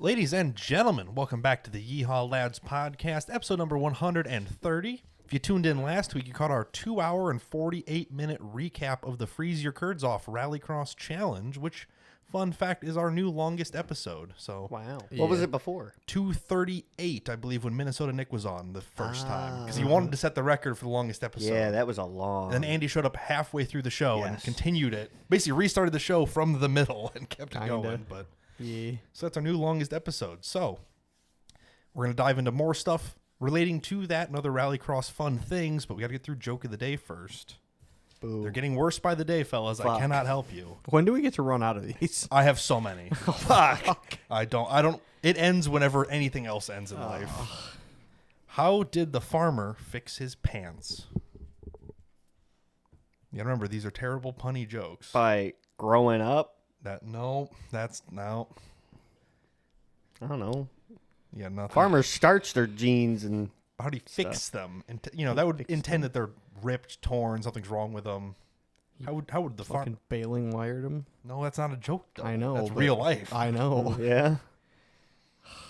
Ladies and gentlemen, welcome back to the Yeehawlads podcast, episode number 130. If you tuned in last week, you caught our 2-hour and 48-minute recap of the Freeze Your Curds Off Rallycross Challenge, which, fun fact, is our new longest episode. So, wow. Yeah. What was it before? 2:38, I believe, when Minnesota Nick was on the first time. Because he wanted to set the record for the longest episode. Yeah, that was a long... And then Andy showed up halfway through the show and continued it. Basically restarted the show from the middle and kept it going. But yeah. So that's our new longest episode. So we're going to dive into more stuff relating to that and other Rallycross fun things, but we got to get through joke of the day first. Boo. They're getting worse by the day, fellas. Fuck. I cannot help you. When do we get to run out of these? I have so many. Fuck. I don't. It ends whenever anything else ends in life. How did the farmer fix his pants? Yeah, remember, these are terrible punny jokes. By growing up? I don't know. Yeah, nothing. Farmers starch their jeans and how do you fix them? And that would intend that they're ripped, torn, something's wrong with them. How would the farmer baling wired them? No, that's not a joke though. I know. That's real life. I know. Yeah.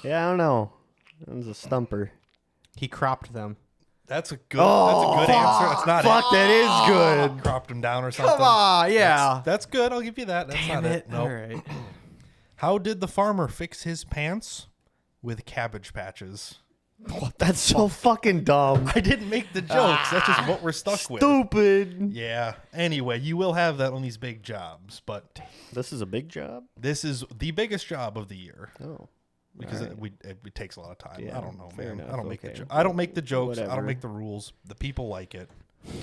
Yeah, I don't know. That was a stumper. He cropped them. That's a good answer. That's not fuck, it. that is good. Cropped them down or something. Come on, yeah. That's good. I'll give you that. That's Damn not it. Nope. All right. How did the farmer fix his pants? With cabbage patches. What? That's so fucking dumb. I didn't make the jokes. That's just what we're stuck with. Stupid. Yeah. Anyway, you will have that on these big jobs, but this is a big job? This is the biggest job of the year. Oh. Because it takes a lot of time. Yeah, I don't know, man. Enough. I don't make the jokes. Whatever. I don't make the rules. The people like it.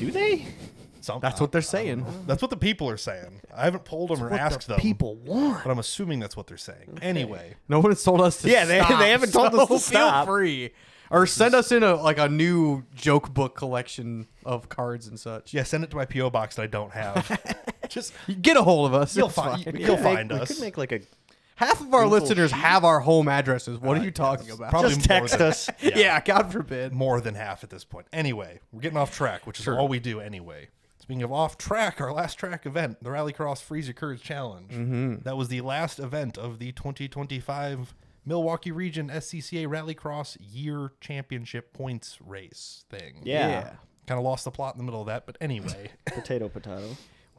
Do they? That's what they're saying. That's what the people are saying. I haven't polled them or asked them. People want. But I'm assuming that's what they're saying. Okay. Anyway. No one has told us to stop. They haven't told us to stop. Feel free. Or send us in a new joke book collection of cards and such. Yeah, send it to my P.O. box that I don't have. Just get a hold of us. You'll find us. We could make like a... Half of our listeners have our home addresses. What are you talking about? Probably just text us. Yeah, God forbid. More than half at this point. Anyway, we're getting off track, which is all we do anyway. Speaking of off track, our last track event, the Rallycross Freeze Your Curds Challenge. Mm-hmm. That was the last event of the 2025 Milwaukee Region SCCA Rallycross Year Championship Points Race thing. Yeah. Kind of lost the plot in the middle of that, but anyway. Potato.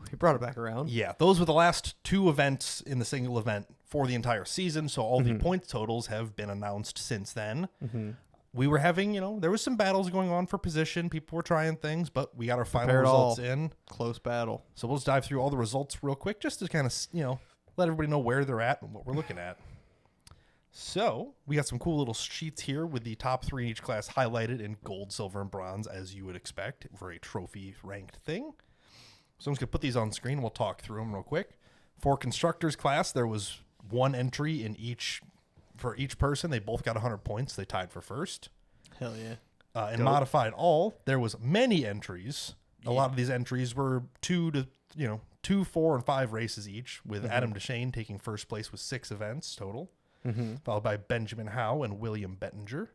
He brought it back around. Yeah, those were the last two events in the single event for the entire season, so all the points totals have been announced since then. Mm-hmm. We were having, there was some battles going on for position. People were trying things, but we got our final results in. Close battle. So we'll just dive through all the results real quick just to kind of, let everybody know where they're at and what we're looking at. So we got some cool little sheets here with the top three in each class highlighted in gold, silver, and bronze, as you would expect for a trophy ranked thing. So I'm just going to put these on screen and we'll talk through them real quick. For constructors class, there was one entry for each person. They both got 100 points. They tied for first. Hell yeah. In modified all, there was many entries. Yeah. A lot of these entries were 2, 4, and 5 races each, with Adam Deshane taking first place with 6 events total, followed by Benjamin Howe and William Bettinger.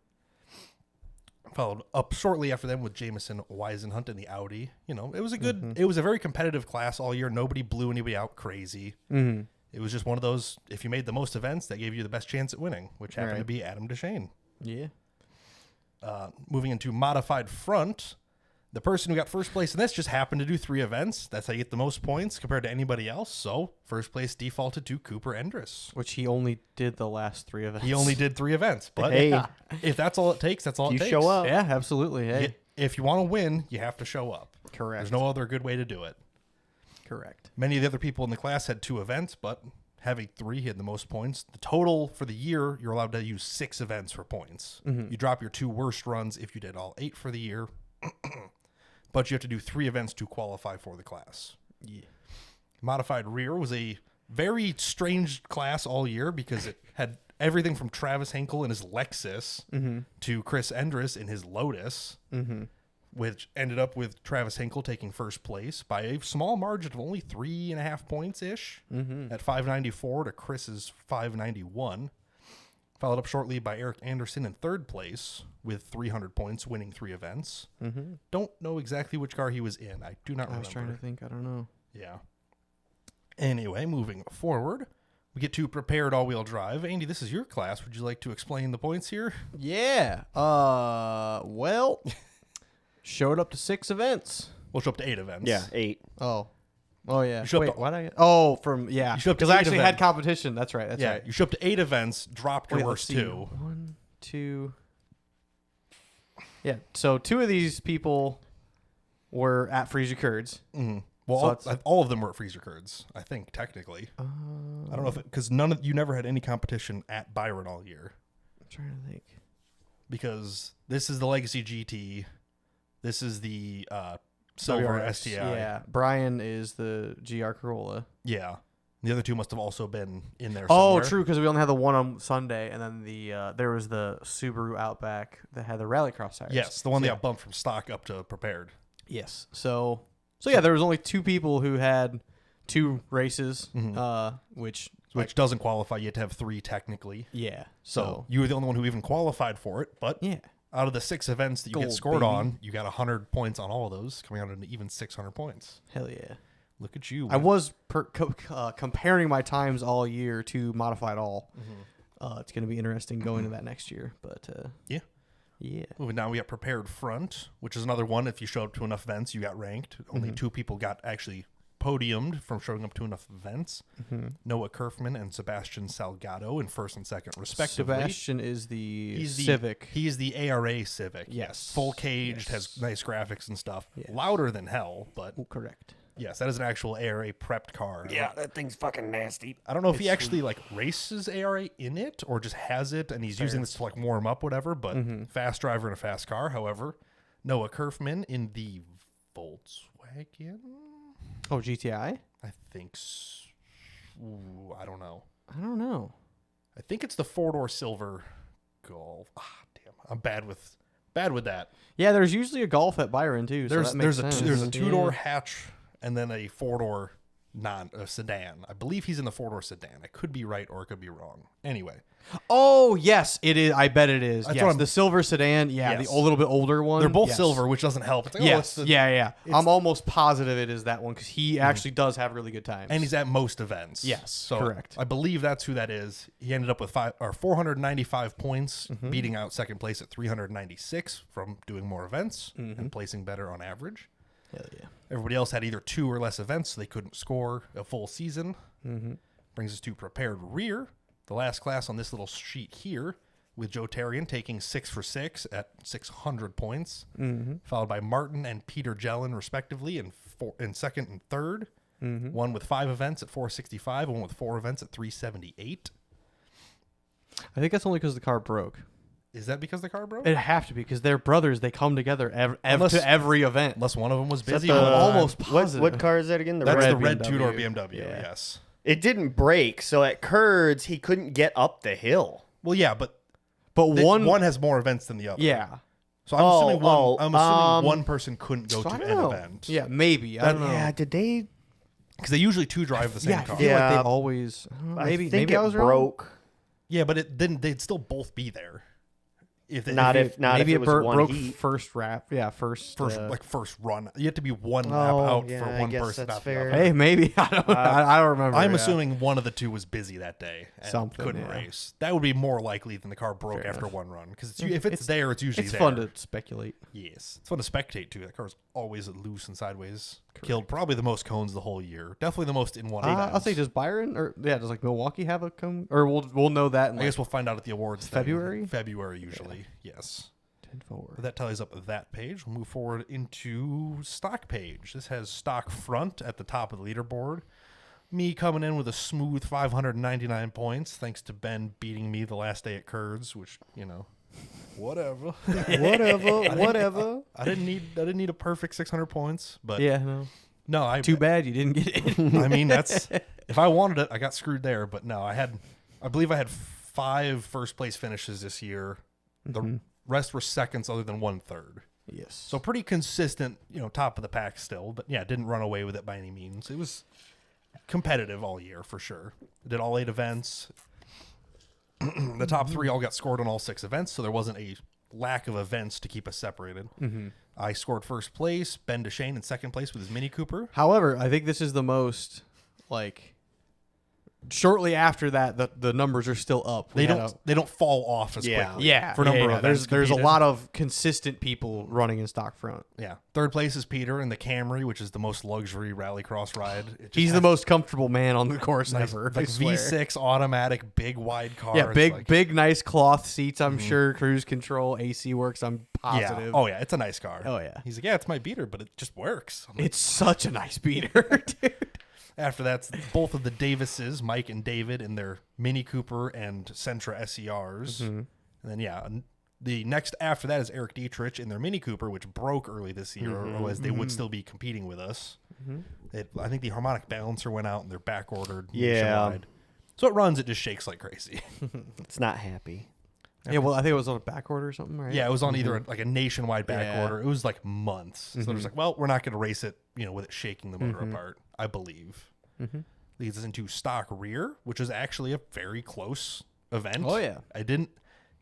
Followed up shortly after them with Jameson Weisenhunt in the Audi. It was a good, it was a very competitive class all year. Nobody blew anybody out crazy. Mm-hmm. It was just one of those, if you made the most events, that gave you the best chance at winning, which happened to be Adam Deshane. Yeah. Moving into modified front, the person who got first place in this just happened to do 3 events. That's how you get the most points compared to anybody else. So first place defaulted to Cooper Endress. Which he only did the last 3 events. He only did 3 events. But if that's all it takes, that's all it takes. You show up. Yeah, absolutely. Hey. If you want to win, you have to show up. Correct. There's no other good way to do it. Correct. Many of the other people in the class had 2 events, but having 3, he had the most points. The total for the year, you're allowed to use 6 events for points. You drop your 2 worst runs if you did all 8 for the year. But you have to do 3 events to qualify for the class. Yeah. Modified rear was a very strange class all year because it had everything from Travis Henkel in his Lexus to Chris Endress in his Lotus, which ended up with Travis Henkel taking first place by a small margin of only 3.5 points-ish at 594 to Chris's 591. Followed up shortly by Eric Anderson in third place with 300 points, winning 3 events. Don't know exactly which car he was in. I do not remember. I was trying to think. I don't know. Yeah. Anyway, moving forward, We get to prepared all-wheel drive. Andy, this is your class. Would you like to explain the points here? Yeah. Well, showed up to 6 events. We'll show up to 8 events. Yeah, 8. Oh. Oh, yeah. You show up Wait, to- why did I get... Oh, yeah. You show up to Because I 8 actually had events. competition. That's right. That's Yeah, right. you show up to 8 events, dropped your Wait, worst let's see. 2. 1, 2... Yeah, so 2 of these people were at Freezer Curds. Mm-hmm. Well, So all of them were at Freezer Curds, I think, technically. I don't know if because you never had any competition at Byron all year. I'm trying to think. Because this is the Legacy GT, this is the Silver WRX, STI. Yeah, Brian is the GR Corolla. Yeah. The other 2 must have also been in there Oh, somewhere. true, because we only had the one on Sunday, and then there was the Subaru Outback that had the Rallycross tires. Yes, the one that Yeah. got bumped from stock up to prepared. Yes. So yeah, there was only 2 people who had 2 races, which doesn't qualify. You have to have 3 technically. yeah. So you were the only one who even qualified for it. But yeah, out of the 6 events that you get Gold, scored baby. on, you got 100 points on all of those, coming out in even 600 points. hell yeah. Look at you. I was comparing my times all year to modified all. It's going to be interesting going to that next year, but Yeah. yeah. Moving down, we got prepared front, which is another one. If you show up to enough events, you got ranked. Only 2 people got actually podiumed from showing up to enough events. Noah Kerfman and Sebastian Salgado in first and second, respectively. Sebastian is the He's the Civic. He's the ARA Civic. Yes. Full caged, Yes. has nice graphics and stuff. Yes. Louder than hell, but Oh, correct. yes, that is an actual ARA prepped car. that thing's fucking nasty. I don't know if he actually like races ARA in it or just has it and he's using this to like warm up, whatever. But fast driver in a fast car. However, Noah Kerfman in the Volkswagen. Oh, GTI? I think. Ooh, I don't know. I don't know. I think it's the 4-door silver Golf. Ah, damn, I'm bad with that. Yeah, there's usually a Golf at Byron too. So that makes sense. There's a 2-door Yeah. hatch and then a 4-door sedan. I believe he's in the 4-door sedan. I could be right or I could be wrong. Anyway, Oh yes, it is. I bet it is. That's Yes, what I'm- the silver sedan. Yeah, Yes. the little bit older one. they're both Yes. silver, which doesn't help. It's like, Yes. it's Yeah. it's- I'm almost positive it is that one because he actually does have really good times. and he's at most events. Yes, so correct. I believe that's who that is. He ended up with 495 points, beating out second place at 396 from doing more events and placing better on average. Hell yeah. Everybody else had either 2 or less events, so they couldn't score a full season. Brings us to prepared rear, the last class on this little sheet here, with Joe Terrian taking 6 for 6 at 600 points, followed by Martin and Peter Jellin, respectively, in second and third. One with 5 events at 465, one with 4 events at 378. I think that's only because the car broke. Is that because the car broke? It'd have to be because they're brothers. They come together Unless- to every event. Unless one of them was Is that busy. the- all the time. almost positive. What car is that again? The That's red. the red BMW. 2-door BMW, Yeah. yes. It didn't break, so at Curds he couldn't get up the hill. Well, yeah, but But one has more events than the other. yeah. So I'm Oh, assuming one person couldn't go So to I an don't know. event. Yeah, maybe. I don't know. Yeah, did they? Because they usually 2 drive the same Yeah, I car. feel like Yeah. they always. I don't know, maybe I think maybe I it was wrong. broke. Yeah, but they'd still both be there. If Maybe it it was one broke heat. first wrap. Yeah, first. first run. You have to be one lap Oh, out yeah, for I one guess person. that's Not the fair. other. Hey, maybe I don't. I don't remember. I'm yeah. assuming one of the 2 was busy that day and Something, couldn't yeah. race. That would be more likely than the car broke Fair after enough. one run. Because if it's there, it's usually It's there. fun to speculate. Yes, it's fun to spectate too. That car's always loose and sideways. Killed probably the most cones the whole year. Definitely the most in one. I'll say, does Byron does like Milwaukee have a cone? Or we'll know that. In I guess we'll find out at the awards. thing. February? February usually. Yes. 10-4. That tallies up that page. We'll move forward into stock page. This has stock front at the top of the leaderboard. Me coming in with a smooth 599 points, thanks to Ben beating me the last day at Curds, which, whatever. Whatever. I didn't need a perfect 600 points, but Yeah, no, I too bad you didn't get it. I mean, that's if I wanted it, I got screwed there, but no, I believe I had 5 first place finishes this year. The rest were seconds other than 1/3. Yes. So pretty consistent, top of the pack still. But yeah, didn't run away with it by any means. It was competitive all year for sure. Did all 8 events. The top 3 all got scored on all 6 events, so there wasn't a lack of events to keep us separated. I scored first place, Ben DeShane in second place with his Mini Cooper. However, I think this is the most shortly after that, the numbers are still up. They don't fall off as quickly. Yeah, for number of events there's a competed. lot of consistent people running in stock front. Yeah. Third place is Peter in the Camry, which is the most luxury rallycross ride. It just He's the has most comfortable man on the course nice, ever. like I swear. V6 automatic, big wide car. Yeah, It's big, nice cloth seats. I'm sure cruise control, AC works. I'm yeah. positive. Oh yeah, it's a nice car. Oh, yeah. He's like, yeah, it's my beater, but it just works. I'm like, It's such a nice beater, dude. after that's both of the Davises, Mike and David, in their Mini Cooper and Sentra SERs. And then the next after that is Eric Dietrich in their Mini Cooper, which broke early this year, or as they would still be competing with us. I think the harmonic balancer went out and they're back ordered. Nationwide. So it runs, it just shakes like crazy. It's not happy. Yeah, well, I think it was on a back order or something, right? Yeah, it was on either like a nationwide back Yeah. order. It was like months. So they're just like, well, we're not going to race it, with it shaking the motor apart, I believe. Leads us into stock rear, which is actually a very close event. Oh, yeah.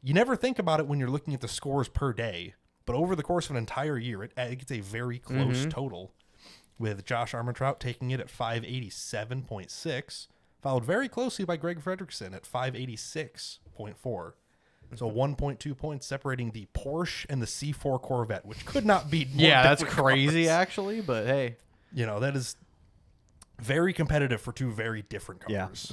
You never think about it when you're looking at the scores per day, but over the course of an entire year, it gets a very close total, with Josh Armentrout taking it at 587.6, followed very closely by Greg Fredrickson at 586.4. So 1.2 points separating the Porsche and the C4 Corvette, which could not be more that's different crazy, cars. actually. But hey, That is very competitive for two very different cars.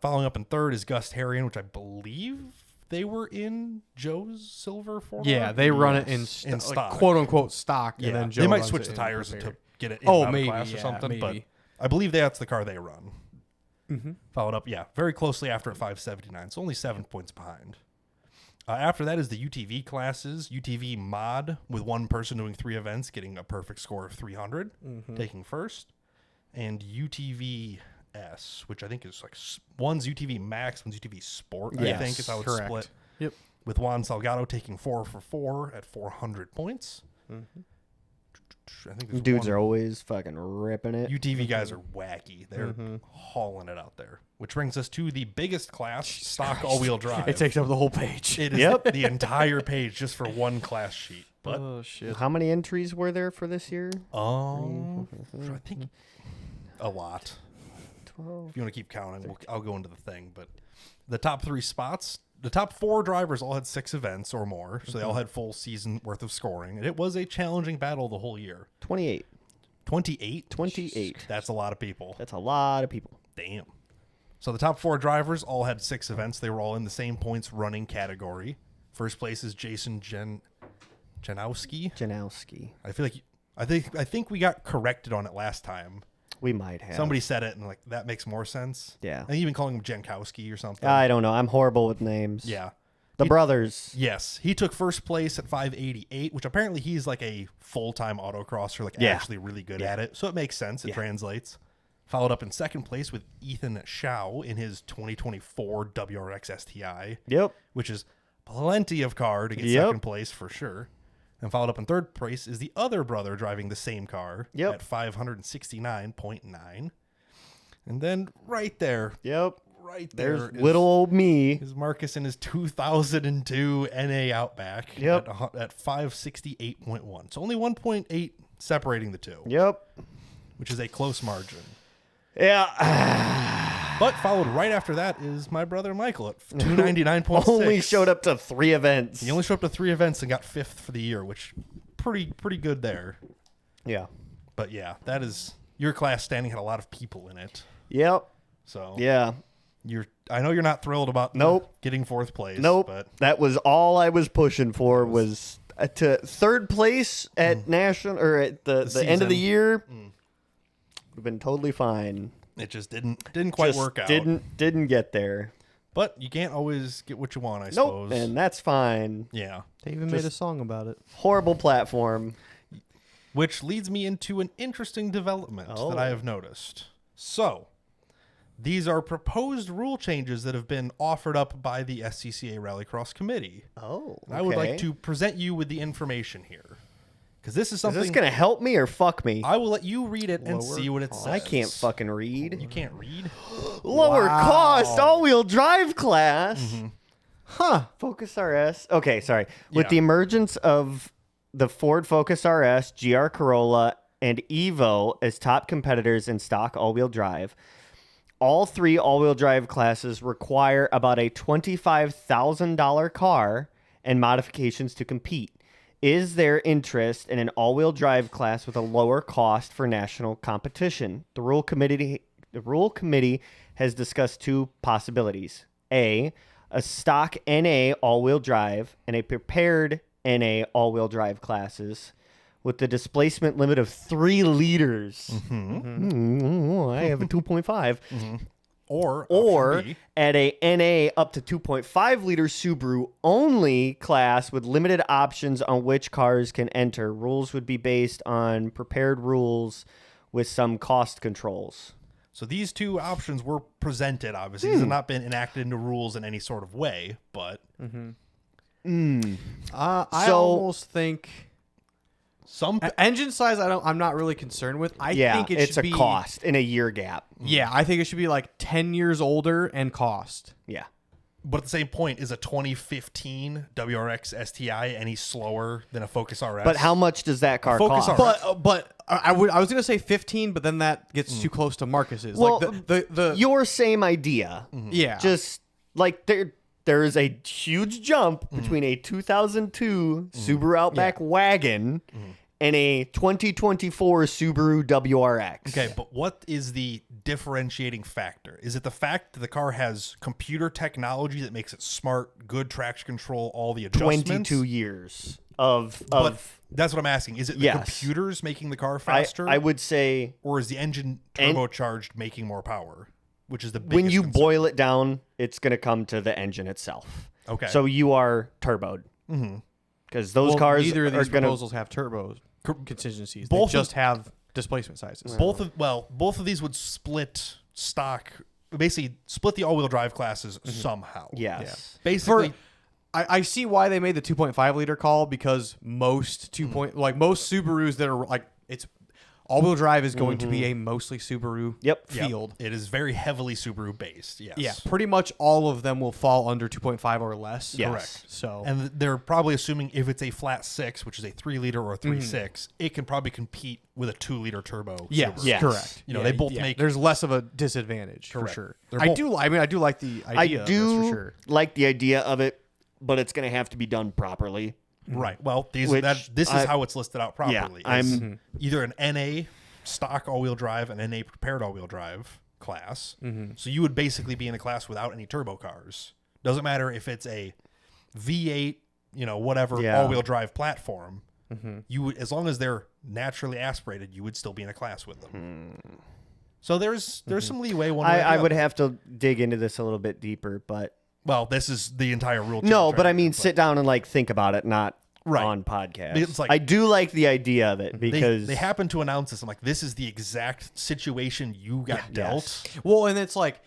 Following up in third is Gus Harrion, which I believe they were in Joe's silver Formula. yeah, they run it in in stock. like, quote unquote stock, Yeah, and then Joe they might runs switch it the in tires prepared. to get it in Oh, and out maybe, of class or yeah, something, but maybe. I believe that's the car they run. Followed up, very closely after at 579, so only 7 points behind. After that is the UTV classes. UTV mod, with one person doing 3 events, getting a perfect score of 300, taking first. And UTV S, which I think is like one's UTV Max, one's UTV Sport, I think is how it's correct. split. Yep. With Juan Salgado taking 4 for 4 at 400 points. I think there's Dudes one- are always fucking ripping it. UTV guys are wacky. They're hauling it out there. Which brings us to the biggest class, stock all-wheel drive. It takes up the whole page. It is the entire page just for one class sheet. But Oh shit! How many entries were there for this year? I think a lot. 12. If you want to keep counting, I'll go into the thing. But the top 3 spots, the top 4 drivers all had 6 events or more, so they all had full season worth of scoring. And it was a challenging battle the whole year. 28. 28? 28. That's a lot of people. That's a lot of people. Damn. So the top 4 drivers all had 6 events. They were all in the same points running category. First place is Jason Janowski. Janowski. I think we got corrected on it last time. We might have. Somebody said it and that makes more sense. Yeah. I think you've been calling him Jankowski or something. I don't know. I'm horrible with names. Yeah. The brothers. Yes. He took first place at 588, which apparently he's like a full-time autocrosser, actually really good at it. So it makes sense. It translates. Followed up in second place with Ethan Schau in his 2024 WRX STI. Yep. Which is plenty of car to get second place for sure. And followed up in third place is the other brother driving the same car at 569.9. And then right there, right there, There's little old me. is Marcus in his 2002 NA Outback at 568.1. So only 1.8 separating the two, which is a close margin. Yeah. But followed right after that is my brother Michael at 299.6. Only showed up to 3 events. He only showed up to 3 events and got 5th for the year, which pretty good there. Yeah. But yeah, that is your class standing had a lot of people in it. Yep. So Yeah. I know you're not thrilled about getting 4th place. Nope. But That was all I was pushing for was to 3rd place at national or at the end of the season. year. Would have been totally fine. it just didn't quite Just work out. Didn't get there. But you can't always get what you want, I Nope. suppose. And that's fine. Yeah. They even made a song about it. Horrible platform. Which leads me into an interesting development that I have noticed. So, these are proposed rule changes that have been offered up by the SCCA Rallycross Committee. Oh. And I would like to present you with the information here. Because this is something Is this gonna help me or fuck me? I will let you read it and see what it says. I can't fucking read. You can't read? Lower cost all-wheel drive class. Mm-hmm. Huh. Focus RS. Okay, sorry. With Yeah. the emergence of the Ford Focus RS, GR Corolla, and Evo as top competitors in stock all-wheel drive, all 3 all-wheel drive classes require about a $25,000 car and modifications to compete. Is there interest in an all-wheel drive class with a lower cost for national competition? The rule committee has discussed 2 possibilities. A stock NA all-wheel drive and a prepared NA all-wheel drive classes with the displacement limit of 3 liters. I have a 2.5. Or Or at a NA up to 2.5 liter Subaru only class with limited options on which cars can enter. Rules would be based on prepared rules with some cost controls. So these 2 options were presented, obviously. These have not been enacted into rules in any sort of way, but... I almost think... Some engine size, I'm not really concerned with. I think it it's should a be cost in a year gap. Yeah, I think it should be like 10 years older and cost. Yeah. But at the same point, is a 2015 WRX STI any slower than a Focus RS? But how much does that car Focus cost? RS. But I was gonna say 15, but then that gets too close to Marcus's. Well, like the your same idea. yeah, Just like there is a huge jump between a 2002 Subaru Outback wagon and a 2024 Subaru WRX. Okay, but what is the differentiating factor? Is it the fact that the car has computer technology that makes it smart, good traction control, all the adjustments? 22 years of But that's what I'm asking. Is it the Yes. computers making the car faster? I would say or is the engine turbocharged making more power? Which is the biggest when you concern. boil it down, it's going to come to the engine itself. Okay. So you are turboed. Because those cars neither of are these going to... proposals have turbo contingencies. Both They just have displacement sizes. both of these would split stock, basically split the all-wheel drive classes somehow. Yes. Basically, I see why they made the 2.5 liter call because most most Subarus that are like it's all-wheel drive is going to be a mostly Subaru field. it is very heavily Subaru based. Yes. Yeah, pretty much all of them will fall under 2.5 or less. Yes. Correct. So And they're probably assuming if it's a flat 6, which is a 3 liter or a 3.6, it can probably compete with a 2 liter turbo. yes, Subaru. Yes. correct. You know, they both make- There's less of a disadvantage for Correct. sure. They're I both- do like the idea. I of this do for sure. like the idea of it, but it's going to have to be done properly. Right. Well, this is how it's listed out properly. Yeah, is I'm- either an NA stock all-wheel drive and NA prepared all-wheel drive class. So you would basically be in a class without any turbo cars. Doesn't matter if it's a V8, whatever all-wheel drive platform. You would, as long as they're naturally aspirated, you would still be in a class with them. So there's some leeway. One way or the I would other. have to dig into this a little bit deeper, but... Well, this is the entire rule. No, change but I right mean, now, sit down and think about it, not Right. on podcast. It's like- I do like the idea of it because they happen to announce this. I'm like, this is the exact situation you got dealt. Yes. Well, and it's like,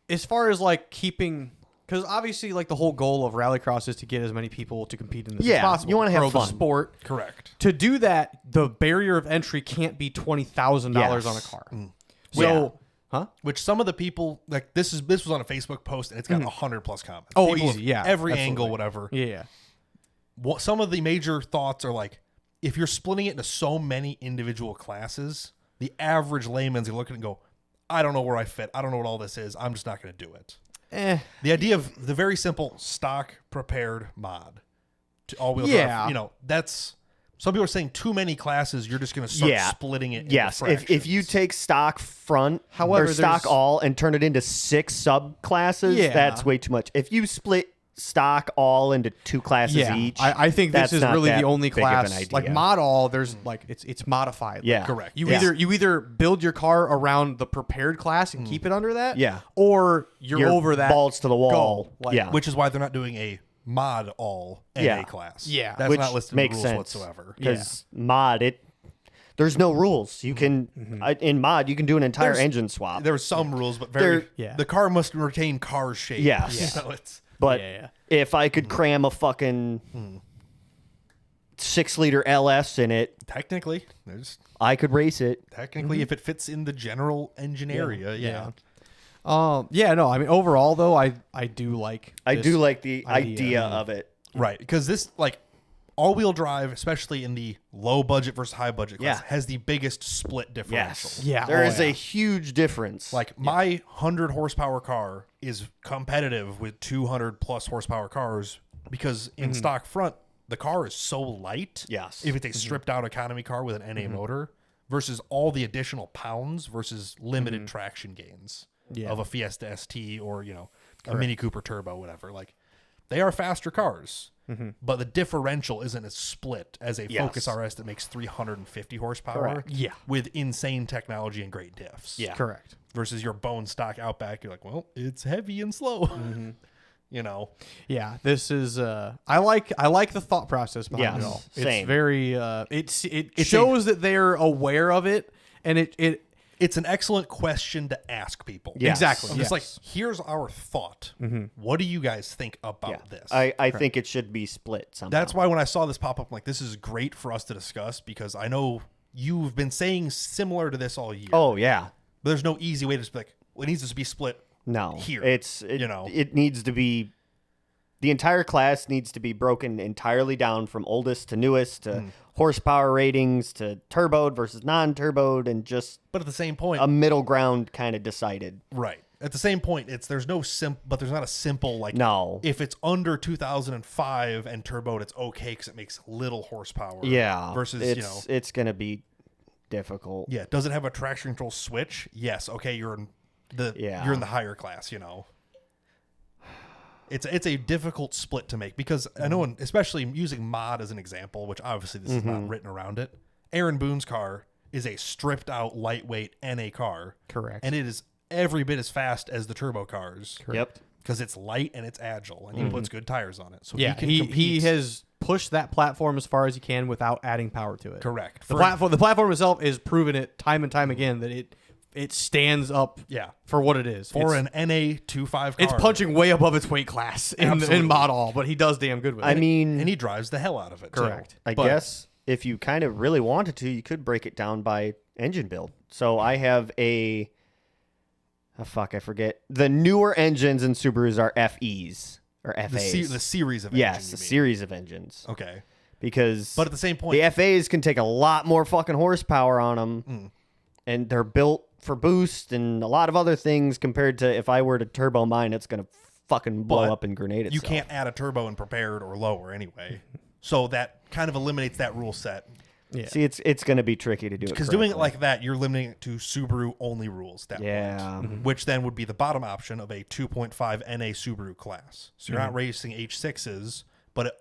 as far as like keeping, because obviously like the whole goal of Rallycross is to get as many people to compete in this as possible. you wanna have grow the fun. sport. Correct. To do that, the barrier of entry can't be $20,000 Yes. on a car. So, huh? Which some of the people like this was on a Facebook post and it's got 100+ comments. Oh, People easy, of yeah, every absolutely. angle, whatever. Yeah. Some of the major thoughts are like, if you're splitting it into so many individual classes, the average layman's gonna look at it and go, I don't know where I fit. I don't know what all this is. I'm just not going to do it. The idea of the very simple stock prepared mod to all-wheel Yeah. drive, that's... Some people are saying too many classes, you're just going to start Yeah. splitting it yes, into if you fractions. take stock front However, or stock there's- all and turn it into 6 subclasses, Yeah. that's way too much. If you split stock all into 2 classes each, I think that's this is not really that the only big of an class. idea. Like mod all, there's like it's modified. Like, Yeah. Correct. You Yeah. either build your car around the prepared class and keep it under that, Yeah. or you're over that balls to the wall. goal. Like, Yeah. Which is why they're not doing a mod all NA Yeah. class. Yeah. That's Which not listed makes in the rules sense whatsoever. because mod there's no rules. You can in mod you can do an entire There's- engine swap. There are some rules, but very Yeah. the car must retain car shape. Yes. You know, it's But Yeah. if I could cram a fucking 6-liter LS in it, technically there's I could race it. if it fits in the general engine area, yeah. No, I mean overall though, I do like I this do like the idea. idea of it. Right. Because this all-wheel drive, especially in the low budget versus high budget class, Yeah. has the biggest split differential. Yes. Yeah. There is a huge difference. Like my 100 horsepower car is competitive with 200 plus horsepower cars because in stock front, the car is so light. Yes. If it's a stripped out economy car with an NA motor versus all the additional pounds versus limited traction gains of a Fiesta ST or, a Mini Cooper Turbo, whatever. Like they are faster cars. But the differential isn't as split as a Focus RS that makes 350 horsepower Correct. Yeah. with insane technology and great diffs. Yeah. Correct. Versus your bone stock Outback, you're like, well, it's heavy and slow. Yeah, this is I like the thought process behind it all. It's same. very it shows that they're aware of it, and it's an excellent question to ask people. Yes. Exactly. I'm just like, here's our thought. What do you guys think about this? I think it should be split somehow. That's why when I saw this pop up, I'm like, this is great for us to discuss because I know you've been saying similar to this all year. Oh, yeah. But there's no easy way to just be like, well, it needs to be split. No. Here. It needs to be, the entire class needs to be broken entirely down from oldest to newest to horsepower ratings to turboed versus non-turboed and just But at the same point, a middle ground kind of decided. right. At the same point, there's not a simple like. No. If it's under 2005 and turboed, it's okay because it makes little horsepower. Yeah. Versus it's going to be difficult. Yeah. Does it have a traction control switch? Yes. Okay. You're in the higher class. It's a difficult split to make because I know, especially using mod as an example, which obviously this is not written around it. Aaron Boone's car is a stripped out lightweight NA car. correct. And it is every bit as fast as the turbo cars. Yep. Because it's light and it's agile and he puts good tires on it. So yeah, he he can compete. has pushed that platform as far as he can without adding power to it. Correct. The platform itself is proven it time and time again that it stands up for what it is. For an NA 2.5 car. It's punching way above its weight class in mod all, but he does damn good with it. I mean, and he drives the hell out of it. correct. Too. I guess if you kind of really wanted to, you could break it down by engine build. So I have I forget. The newer engines in Subarus are FEs or FAs. The series of engines. Yes, a series of engines. Okay. Because But at the same point, the FAs can take a lot more fucking horsepower on them, and they're built for boost and a lot of other things compared to if I were to turbo mine, it's going to fucking blow up and grenade itself. you can't add a turbo in prepared or lower anyway. So that kind of eliminates that rule set. Yeah. See, it's going to be tricky to do it Because doing it correctly. like that, you're limiting it to Subaru only rules. At that Yeah. point, which then would be the bottom option of a 2.5 NA Subaru class. So you're not racing H6s, but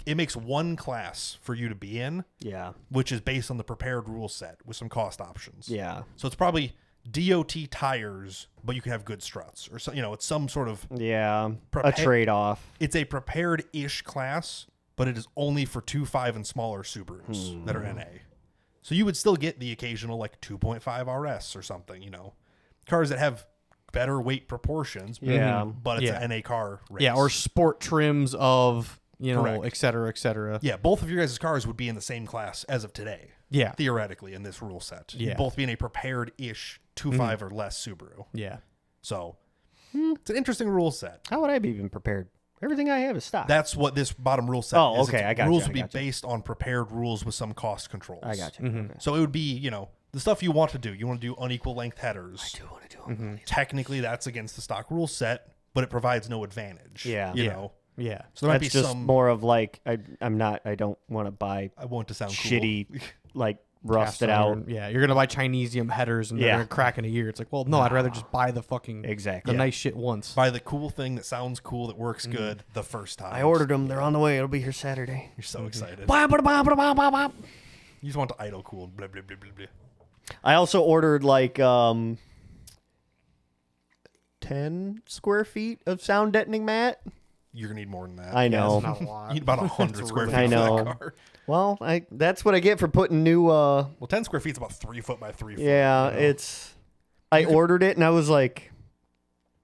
it makes one class for you to be in, Yeah. which is based on the prepared rule set with some cost options. Yeah. So it's probably DOT tires, but you can have good struts or so. It's some sort of. Yeah. A trade-off. It's a prepared-ish class, but it is only for 2.5 and smaller Subarus that are NA. So you would still get the occasional like 2.5 RS or something, cars that have better weight proportions. Yeah. But it's an NA car race. Yeah, or sport trims of, Correct. et cetera, et cetera. Yeah, both of your guys' cars would be in the same class as of today. Yeah. Theoretically, in this rule set. Yeah. You'd both be in a prepared-ish 2.5 or less Subaru. Yeah. So it's an interesting rule set. How would I be even prepared? Everything I have is stock. That's what this bottom rule set Oh, is. okay, I got Rules you, would I be got you. based on prepared rules with some cost controls. I got you. Okay. So it would be, the stuff you want to do. You want to do unequal length headers. I do want to do them. Technically, that's against the stock rule set, but it provides no advantage. Yeah. You Yeah. know? Yeah. So there might That's be just some. more of like I don't want to buy I want to sound shitty cool. like rusted Cast out. iron. Yeah, you're gonna buy Chinesium headers and they're Yeah. gonna crack in a year. It's like, well, no, I'd rather just buy the fucking Exactly. the nice shit once. Buy the cool thing that sounds cool, that works good the first time. I ordered them. They're on the way. It'll be here Saturday. You're so excited. You just want to idle cool. Blah, blah, blah, blah, blah. I also ordered like 10 square feet of sound deadening mat. You're going to need more than that. I know. That's not a lot. You need about 100 square feet I know. for that car. Well, that's what I get for putting new Well, 10 square feet is about 3 foot by 3 foot. yeah, you know? I ordered it and I was like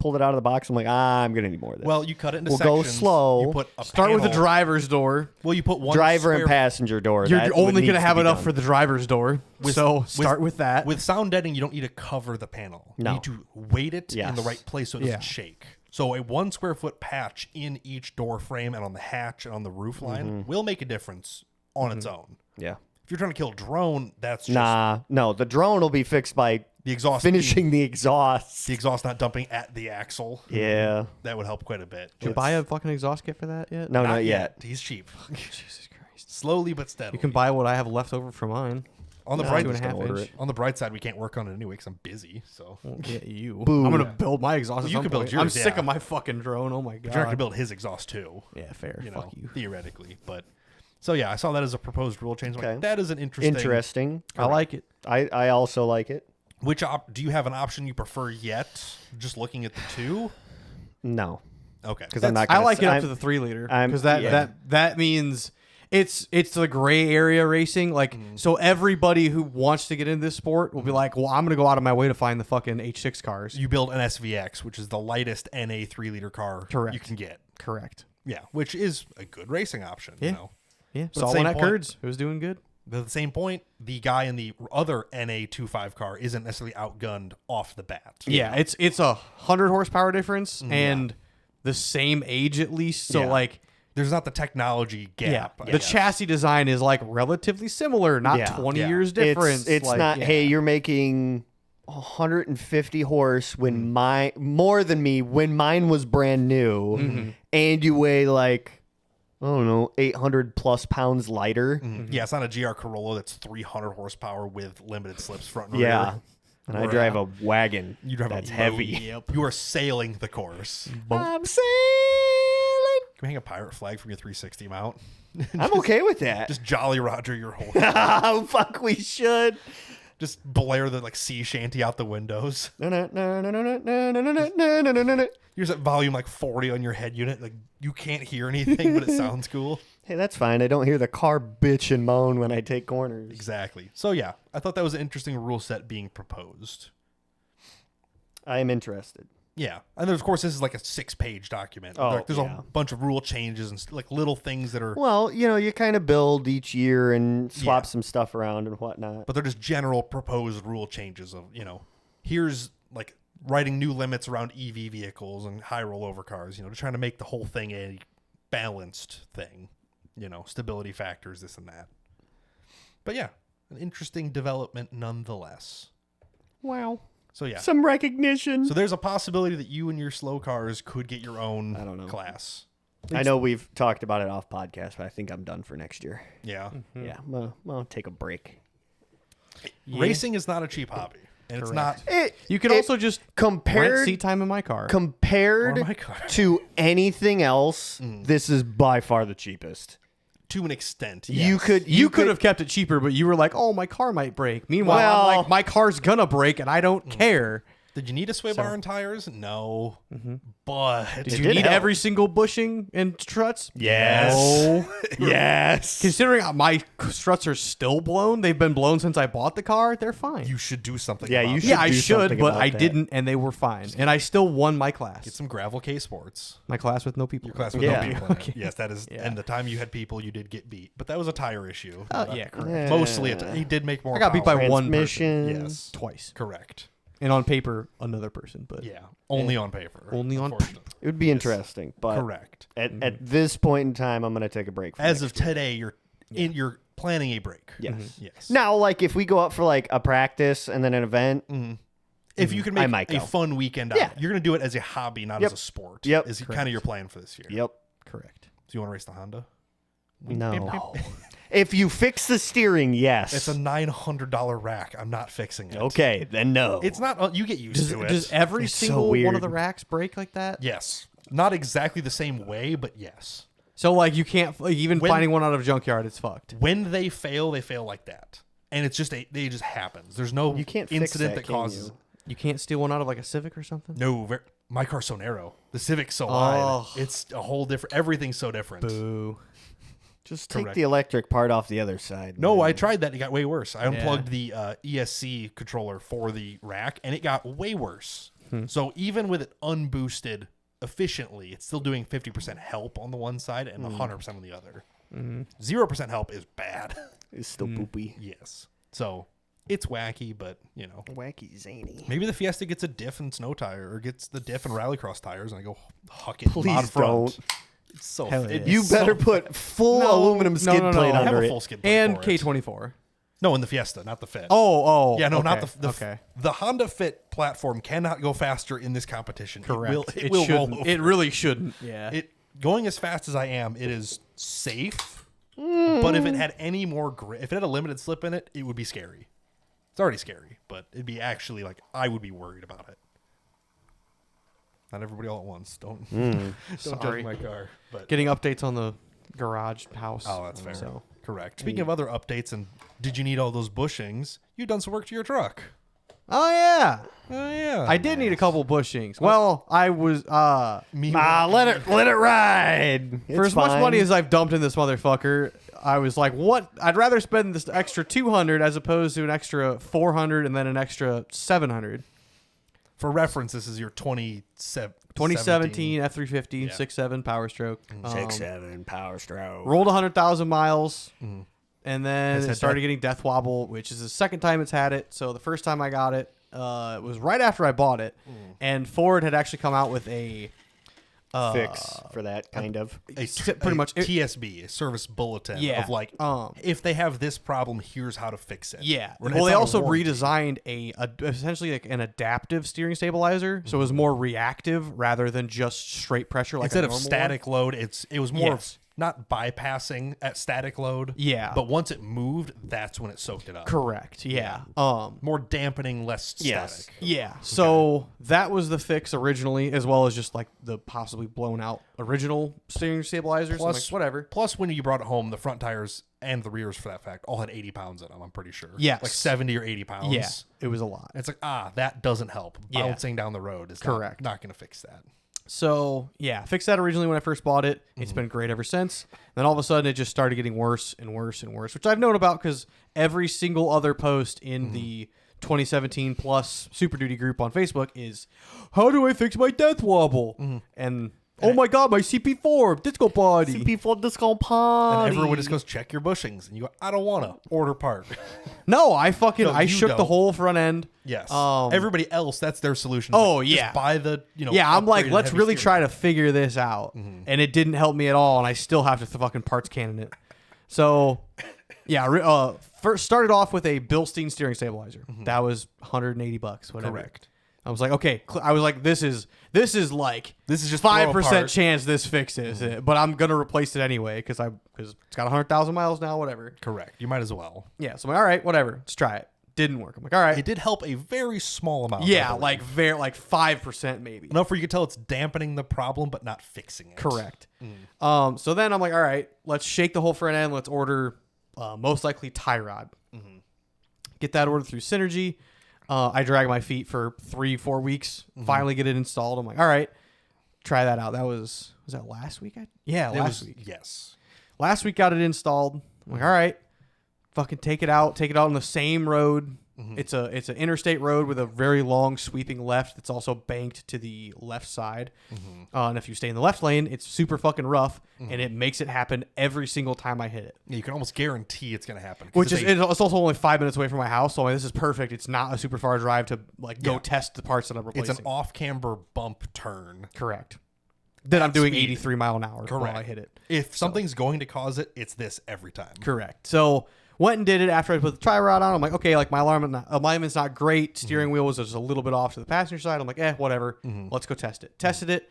pulled it out of the box. I'm like, I'm going to need more of this. Well, you cut it into We'll go sections. slow. You put a Start with the panel- driver's door. Well, you put one driver and square- passenger door. You're that only needs gonna have be enough done. for the driver's door. So start with that. With sound deadening, you don't need to cover the panel. No. You need to weight it in the Yes. right place so it doesn't Yeah. shake. So a 1 square foot patch in each door frame and on the hatch and on the roof line will make a difference on its own. Yeah. If you're trying to kill a drone, that's just no. The drone will be fixed by the exhaust finishing the exhaust. The exhaust not dumping at the axle. Yeah. That would help quite a bit. Did you buy a fucking exhaust kit for that yet? No, not yet. He's cheap. Jesus Christ. Slowly but steadily. You can buy what I have left over from mine. On the No, bright I'm just gonna order it. On the bright side, we can't work on it anyway because I'm busy. So Well, yeah, you. Boo. I'm gonna build my exhaust. Well, at you some can build point. yours, I'm sick yeah. of my fucking drone. Oh my god. you're not gonna build his exhaust too. Yeah, fair. You Fuck know, you. theoretically. But so yeah, I saw that as a proposed rule change. I'm like, Okay. that is an interesting. Interesting. I like it. I also like it. Which do you have an option you prefer yet? Just looking at the two. No. Okay. Because I'm not. I Gonna like it up I'm- to the 3 liter I'm- because yeah. that means it's the gray area racing. Like so, everybody who wants to get into this sport will be like, well, I'm gonna go out of my way to find the fucking H6 cars. You build an SVX, which is the lightest NA 3 liter car Correct. you can get. Correct. Yeah, which is a good racing option. Yeah. You know. Yeah. But at Saw the one same at point- Kurds. It was doing good. But at the same point, the guy in the other NA 25 car isn't necessarily outgunned off the bat. Yeah, it's a 100 horsepower difference and the same age at least. So Yeah. like, There's not the technology gap. I the guess. chassis design is like relatively similar, not Yeah. 20 Yeah. years difference. It's like, not. yeah. Hey, you're making 150 horse when more than me when mine was brand new, and you weigh like I don't know 800 plus pounds lighter. Yeah, it's not a GR Corolla that's 300 horsepower with limited slips front and Yeah. rear. And I drive a wagon You drive that's a heavy. Yep. You are sailing the course. I'm sailing. Can we hang a pirate flag from your 360 mount? I'm okay with that. Just Jolly Roger your whole Oh, fuck, we should. just blare the like sea shanty out the windows. Hey, You're at volume like 40 on your head unit. Like you can't hear anything, but it sounds cool. that's fine. I don't hear the car bitch and moan when I take corners. Exactly. So yeah, I thought that was an interesting rule set being proposed. I am interested. Yeah, and of course this is like a 6-page document. Oh, Like, there's yeah. a bunch of rule changes and like little things that are, Well, you kind of build each year and swap Yeah. some stuff around and whatnot. but they're just general proposed rule changes of here's like writing new limits around EV vehicles and high rollover cars. To trying to make the whole thing a balanced thing. Stability factors, this and that. But yeah, an interesting development nonetheless. Wow. So yeah. Some recognition. So there's a possibility that you and your slow cars could get your own I don't know. class. I know we've talked about it off podcast, but I think I'm done for next year. Yeah. Yeah, I'll take a break. Racing is not a cheap hobby. And it's not You could also just rent compared seat time in my car. compared Or my car. to anything else. This is by far the cheapest. to an extent. You yes. you could have kept it cheaper, but you were like, "Oh, my car might break." Meanwhile, Well- I'm like, "My car's gonna break, and I don't care." Did you need a sway bar and tires? No. But Did It you did need help. every single bushing and struts? Yes. No. Yes. Considering my struts are still blown, they've been blown since I bought the car. They're fine. you should do something. Yeah, about you it. should yeah, I do should, something but about I that. didn't, and they were fine. And I still won my class. Get some gravel K Sports. My class with no people. Your class with Yeah. no people in it. Okay. Yes, that is. Yeah. And the time you had people, you did get beat. But that was a tire issue. Yeah, correct. Mostly, he did make more. I got beat by power. one person Transmission. Yes, twice, correct. and on paper another person, but Yeah, only on paper. Only on unfortunately. It would be interesting, but Correct. at this point in time, I'm going to take a break. From As next of today, you're planning a break. Yes. Yes. Now, like if we go out for like a practice and then an event, If you can I make might a go. fun weekend Yeah. out, you're going to do it as a hobby, not Yep. as a sport. Yep. Is kind of your plan for this year. yep. correct. Do you want to race the Honda? No. If you fix the steering, yes. It's a $900 rack. I'm not fixing it. okay, then no. It's not. You get used to it. Does every It's so single one weird. of the racks break like that? Yes. Not exactly the same way, but yes. So like you can't like, even When- finding one out of a junkyard, it's fucked. When they fail like that, and it's just they just happens. There's no You can't fix incident that, that can causes. you? You can't steal one out of like a Civic or something. No, my car's so narrow. The Civic's so wide. Oh. It's a whole different. Everything's so different. Boo. Just take Correct. the electric part off the other side. No, man. I tried that. It got way worse. I unplugged the ESC controller for the rack, and it got way worse. So even with it unboosted efficiently, it's still doing 50% help on the one side and 100% on the other. 0% help is bad. It's still poopy. Yes. So It's wacky, but Wacky zany. maybe the Fiesta gets a diff and snow tire, or gets the diff and Rallycross tires, and I go huck it. Please mod front. don't. It's so. Hell yeah. You better put full aluminum skid plate I have under a it. full skid plate And for it. K24. No, in the Fiesta, not the Fit. Oh. Yeah, no, okay. not the okay. The Honda Fit platform cannot go faster in this competition. Correct. It will roll shouldn't. over. It really shouldn't. Yeah. Going as fast as I am, it is safe. But if it had any more grip, if it had a limited slip in it, it would be scary. It's already scary, but it'd be actually like I would be worried about it. Not everybody all at once. Don't Sorry. judge my car. But Getting updates on the garage house. oh, that's fair. So. Correct. Speaking of other updates, and did you need all those bushings? You've done some work to your truck. Oh yeah. Oh yeah. I did need a couple bushings. Well, I was Let it ride. for as much money as I've dumped in this motherfucker, I was like, what? I'd rather spend this extra 200 as opposed to an extra 400 and then an extra 700. For reference, this is your 2017 F350 Yeah. 6.7 Power Stroke. 6.7 Power Stroke. Rolled 100,000 miles. And then Has it had started getting death wobble, which is the second time it's had it. So the first time I got it, it was right after I bought it. And Ford had actually come out with a Fix for that kind of. pretty much TSB, a service bulletin Yeah. of like, if they have this problem, here's how to fix it. Yeah. It's Well, they not a also warranty. redesigned essentially like an adaptive steering stabilizer, so it was more reactive rather than just straight pressure. Like Instead a of normal static load, it was more Yes. of not bypassing at static load. Yeah. But once it moved, that's when it soaked it up. one. Correct. Yeah. More dampening, less Yes. static. Yeah. So that was the fix originally, as well as just like the possibly blown out original steering stabilizers. Plus, I'm like, whatever. Plus, when you brought it home, the front tires and the rears, for that fact, all had 80 pounds in them, I'm pretty sure. Yes. Like 70 or 80 pounds. Yeah. It was a lot. It's like, that doesn't help. Yeah. Bouncing down the road is Correct. not going to fix that. So yeah, fixed that originally when I first bought it. It's been great ever since. Then all of a sudden it just started getting worse and worse and worse, which I've known about because every single other post in the 2017 plus Super Duty group on Facebook is, how do I fix my death wobble? And oh my god, my CP4 disco body. CP4 disco party. And everyone just goes, check your bushings. And you go, I don't want to. Order part. No, I fucking No, I you shook the don't. whole front end. Yes. Um, Everybody else, that's their solution. Oh, Just yeah. buy the, Yeah, I'm like, upgraded let's heavy really steering. try to figure this out. And it didn't help me at all, and I still have to fucking parts cannon it. So, yeah, first started off with a Bilstein steering stabilizer. That was $180, whatever. Correct. I was like, okay, I was like, this is like This is just throw 5% apart. chance this fixes it, but I'm gonna replace it anyway because it's got 100,000 miles now, whatever. Correct. You might as well. Yeah, so I'm like, all right, whatever, let's try it. Didn't work. I'm like, all right, It did help a very small amount. yeah, I believe. like 5% maybe. enough where you could tell it's dampening the problem, but not fixing it. Correct. So then I'm like, all right, let's shake the whole front end. Let's order most likely tie rod. Get that ordered through Synergy. I drag my feet for 3-4 weeks. Finally get it installed. I'm like, all right, try that out. Was that last week? Last week. Yes. Last week got it installed. I'm like, all right, fucking take it out on the same road. It's an interstate road with a very long sweeping left that's also banked to the left side. And if you stay in the left lane, it's super fucking rough, and it makes it happen every single time I hit it. Yeah, you can almost guarantee it's going to happen. 'Cause Which is it's it's also only 5 minutes away from my house, so I'm like, this is perfect. It's not a super far drive to like go Yeah. test the parts that I'm replacing. an off-camber bump turn. Correct. Then I'm doing speed. 83 mile an hour while Correct. I hit it. If something's going to cause it, it's this every time. Correct. So went and did it after I put the tri rod on. I'm like, okay, like my alignment's not great. Steering wheel was just a little bit off to the passenger side. I'm like, whatever. Let's go test it. Tested it.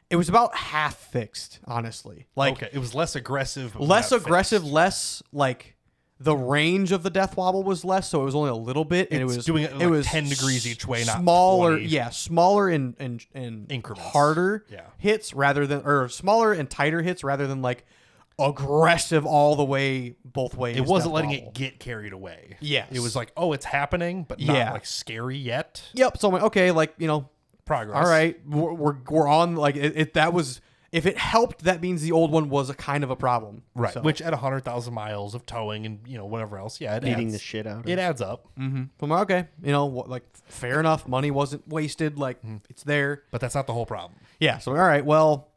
It was about half fixed, honestly. Like Okay, it was less aggressive. but less not aggressive, fixed. less like the range of the death wobble was less, so it was only a little bit, and It's it was doing it it like was 10 degrees each way, not smaller. 20. Yeah, smaller and Increments. harder Yeah. hits rather than or smaller and tighter hits rather than like aggressive all the way both ways. It wasn't death letting wobble. it get carried away. Yes. It was like, oh, it's happening, but not Yeah. like scary yet. Yep. So I'm like, okay, like Progress. all right, we're on like it. That was if it helped, that means the old one was a kind of a problem. Right. So, Which at 100,000 miles of towing and, whatever else, yeah, it Beating adds, Mm. the shit out of it adds up. so I'm like, okay, like fair enough. Money wasn't wasted. Like it's there. But that's not the whole problem. Yeah. So all right. Well,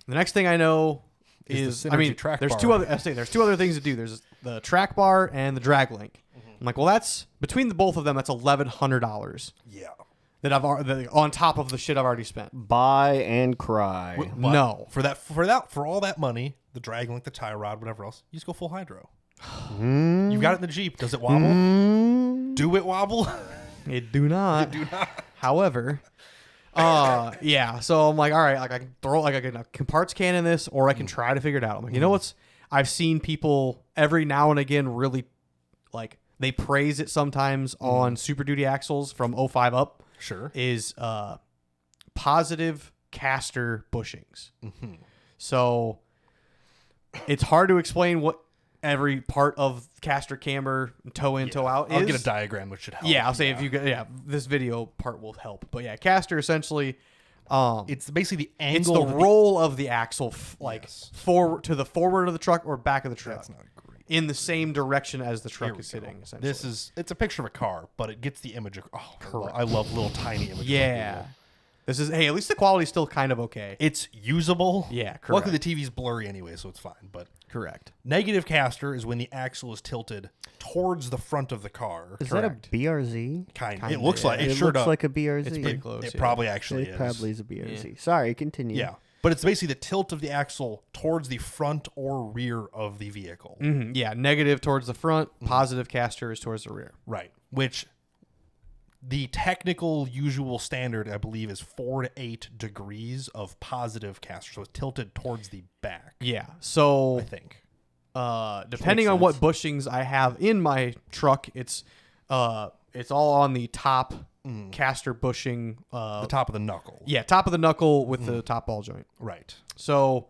the next thing I know Is is the I mean, Synergy track there's bar. two other. I say there's two other things to do. There's the track bar and the drag link. I'm like, well, that's between the both of them. That's $1,100 Yeah. that on top of the shit I've already spent. Buy and cry. But No. for all that money, the drag link, the tie rod, whatever else, you just go full hydro. You got it in the Jeep. Does it wobble? Do it wobble? It do not. Do not. However, yeah. So I'm like, all right, like I can throw, like I can parts can in this, or I can try to figure it out. I'm like, you know what's? I've seen people every now and again really, like, they praise it sometimes on Super Duty axles from 05 up. Sure. Is positive caster bushings. So it's hard to explain what every part of caster camber, toe in, toe out is. I'll get a diagram, which should help. Yeah, I'll say if you get, this video part will help. But yeah, caster essentially, It's basically the angle. it's the of roll of the axle, Yes. forward to the forward of the truck or back of the truck, That's not great. in the same direction as the Here truck we is go. sitting. Essentially, It's a picture of a car, but it gets the image of. Oh, I love little tiny images. of yeah. people. This is, hey, at least the quality's still kind of okay. It's usable. Yeah, Luckily, the TV's blurry anyway, so it's fine. But Correct. negative caster is when the axle is tilted towards the front of the car. Is Correct. that a BRZ? Kind. Kinda, It looks like It it. Sure looks does. like a BRZ. It's pretty close. It yeah. probably actually It is. probably is a BRZ. Sorry, continue. Yeah, but it's basically the tilt of the axle towards the front or rear of the vehicle. Mhm, yeah, negative towards the front, positive caster is towards the rear. Right. Which the technical usual standard, I believe, is 4 to 8 degrees of positive caster. So it's tilted towards the back, Yeah. So I think. depending on what bushings I have in my truck, it's all on the top caster bushing. The top of the knuckle. Yeah, top of the knuckle with the top ball joint. Right. So,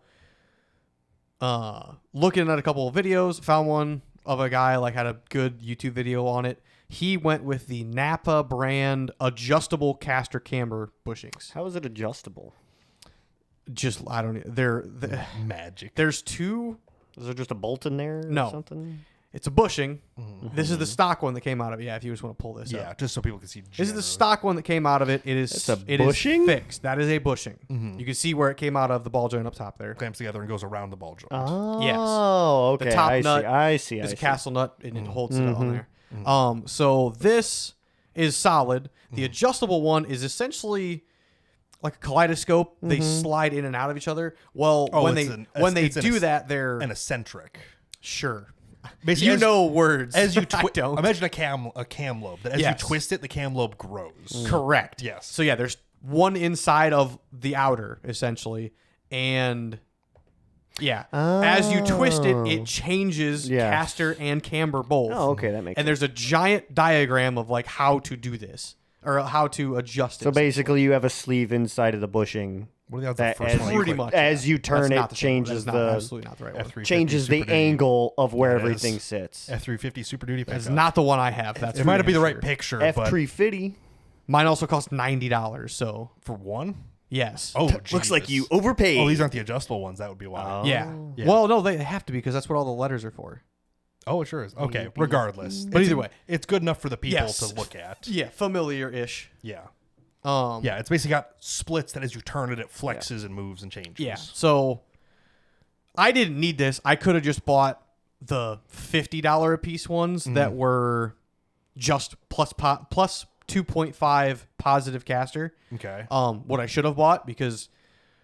looking at a couple of videos, found one of a guy like had a good YouTube video on it. He went with the Napa brand adjustable caster camber bushings. How is it adjustable? Just I don't. Magic. There's two. Is there just a bolt in there or No. something? It's a bushing. This is the stock one that came out of it. Yeah, if you just want to pull this Yeah, up. just so people can see. This is the generally. stock one that came out of it. It is That's a it is bushing? fixed. That is a bushing. You can see where it came out of the ball joint up top there. Clamps together and goes around the ball joint. Oh, okay. The top I nut see. I see. It's I a see. castle nut and it holds it on there. So this is solid. The adjustable one is essentially like a kaleidoscope. They slide in and out of each other. Well, when they do that, they're An eccentric. sure. Basically, You know words. As you I don't. imagine a cam lobe. That as Yes. you twist it, the cam lobe grows. Correct. Yes. So yeah, there's one inside of the outer essentially, and yeah, as you twist it, it changes Yes. caster and camber both. Oh, okay. That makes And sense. there's a giant diagram of like how to do this or how to adjust it. So basically, you have a sleeve inside of the bushing. What are the odds That the first as one you- pretty click? much as you turn That's it, not the same one. changes That's not- the- absolutely not the right one. F350 Changes the Super Duty. angle of where Yes. everything sits. F350 Super Duty That's pickup. not the one I have. That's It might for not be the damn right sure. picture, but F350. Mine also cost $90. So for one. yes. Oh, Looks like Jesus. you overpaid. Oh, these aren't the adjustable ones. That would be why. Yeah. Yeah. Well, no, they have to be because that's what all the letters are for. Oh, it sure is. Okay, regardless. But either way. it's good enough for the people Yes. to look at. Yeah, familiar-ish. Yeah. Yeah, It's basically got splits that as you turn it, it flexes and moves and changes. yeah. So I didn't need this. I could have just bought the $50 a piece ones that were just plus 2.5 positive caster. Okay. What I should have bought because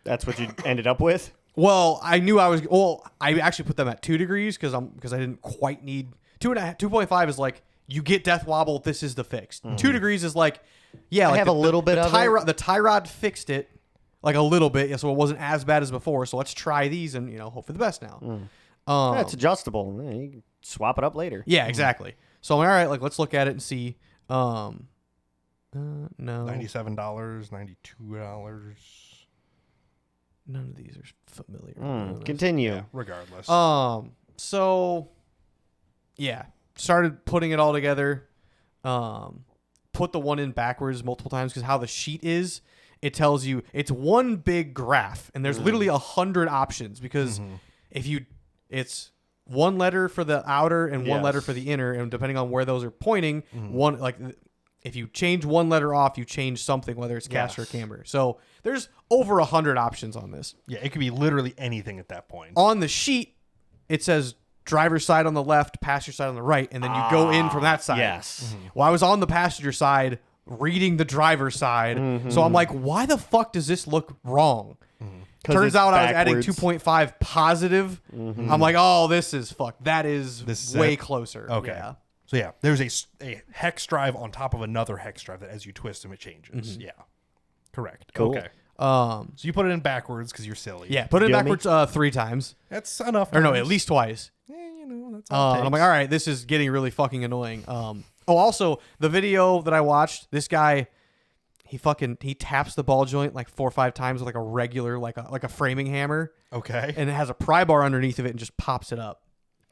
That's what you ended up with? well, I knew I was I actually put them at 2 degrees because I didn't quite need 2.5 is like you get death wobble, this is the fixed. 2 degrees is like yeah, like have a little bit of it. The tie rod fixed it like a little bit, so it wasn't as bad as before. So let's try these and hope for the best now. That's adjustable. Yeah, you can swap it up later. Yeah, exactly. So I'm like, all right, like let's look at it and see. No, $97, $92. none of these are familiar. Continue. Yeah, regardless. So yeah, started putting it all together. Put the one in backwards multiple times because how the sheet is, it tells you it's one big graph and there's literally 100 options because it's one letter for the outer and one Yes. letter for the inner, and depending on where those are pointing, one like if you change one letter off, you change something, whether it's caster or Yes. camber. So there's over 100 options on this. Yeah, it could be literally anything at that point. On the sheet, it says driver's side on the left, passenger side on the right, and then you go in from that side. Yes. Well, I was on the passenger side reading the driver's side, so I'm like, why the fuck does this look wrong? Turns it's out I was adding backwards. 2.5 positive. I'm like, oh, this is fucked. That is way it? closer. Okay. Yeah. So yeah, there's a hex drive on top of another hex drive that as you twist them, it changes. Yeah. Correct. Cool. Okay. So you put it in backwards because you're silly. Yeah, put it Dummy. backwards 3 times. That's enough. Or no, times. at least twice. That's all it And I'm like, takes. all right, this is getting really fucking annoying. Also, the video that I watched, this guy, he taps the ball joint like 4 or 5 times with like a regular, like a framing hammer, Okay. and it has a pry bar underneath of it and just pops it up.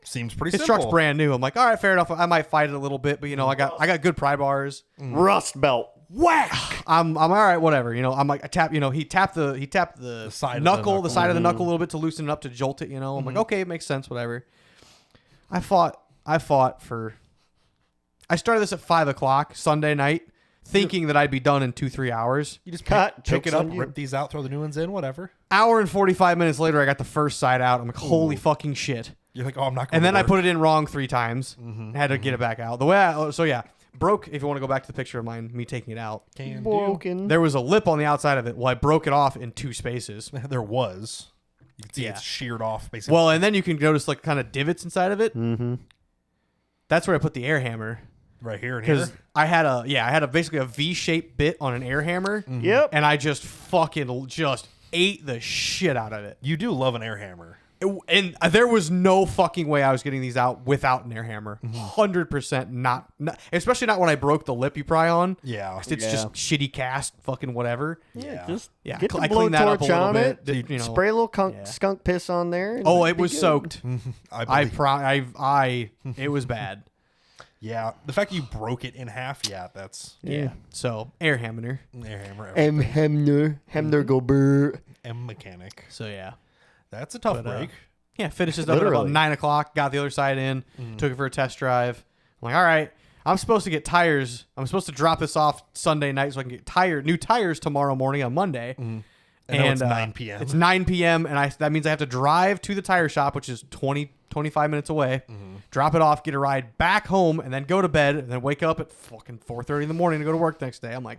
Seems pretty His simple. truck's brand new. I'm like, all right, fair enough. I might fight it a little bit, but I got good pry bars. Rust belt. Whack. I'm all right, whatever. I'm like, I tap. He tapped the side of the knuckle, knuckle. the side of the knuckle a little bit to loosen it up to jolt it. I'm like, okay, it makes sense, whatever. I fought for. I started this at 5:00 Sunday night, thinking that I'd be done in 2-3 hours. You just Cut. pick it Joke's up, on you. rip these out, throw the new ones in, whatever. Hour and 45 minutes later, I got the first side out. I'm like, holy fucking shit. You're like, oh, I'm not going And to then I work. put it in wrong 3 times. Had to get it back out. The way broke, if you want to go back to the picture of mine, me taking it out. Can do. Broken. There was a lip on the outside of it. Well, I broke it off in 2 spaces. There was. You can see Yeah. it's sheared off, basically. Well, and then you can notice like kind of divots inside of it. Mm-hmm. That's where I put the air hammer. right here and here. Because I had basically a V-shaped bit on an air hammer. Yep. And I just fucking ate the shit out of it. You do love an air hammer. And there was no fucking way I was getting these out without an air hammer. 100% not, especially not when I broke the lip you pry on. Yeah. It's Yeah. just shitty cast, fucking whatever. Yeah. Just Yeah, get the I cleaned that up a blowtorch little on bit. it. Did, Spray a little yeah. skunk piss on there. and Oh, it'll it be was good. soaked. I believe. It was bad. Yeah. The fact that you broke it in half, yeah, that's Yeah. So air hammer. air hammer. Hemner go brr. M mechanic. So yeah. That's a tough But, break. Yeah, finished this up at about Literally. 9:00. Got the other side in. Took it for a test drive. I'm like, all right. I'm supposed to get tires. I'm supposed to drop this off Sunday night so I can get new tires tomorrow morning on Monday. And now it's 9 p.m. It's 9 p.m. and that means I have to drive to the tire shop, which is 25 minutes away. Drop it off, get a ride back home, and then go to bed, and then wake up at fucking 4:30 in the morning to go to work the next day. I'm like,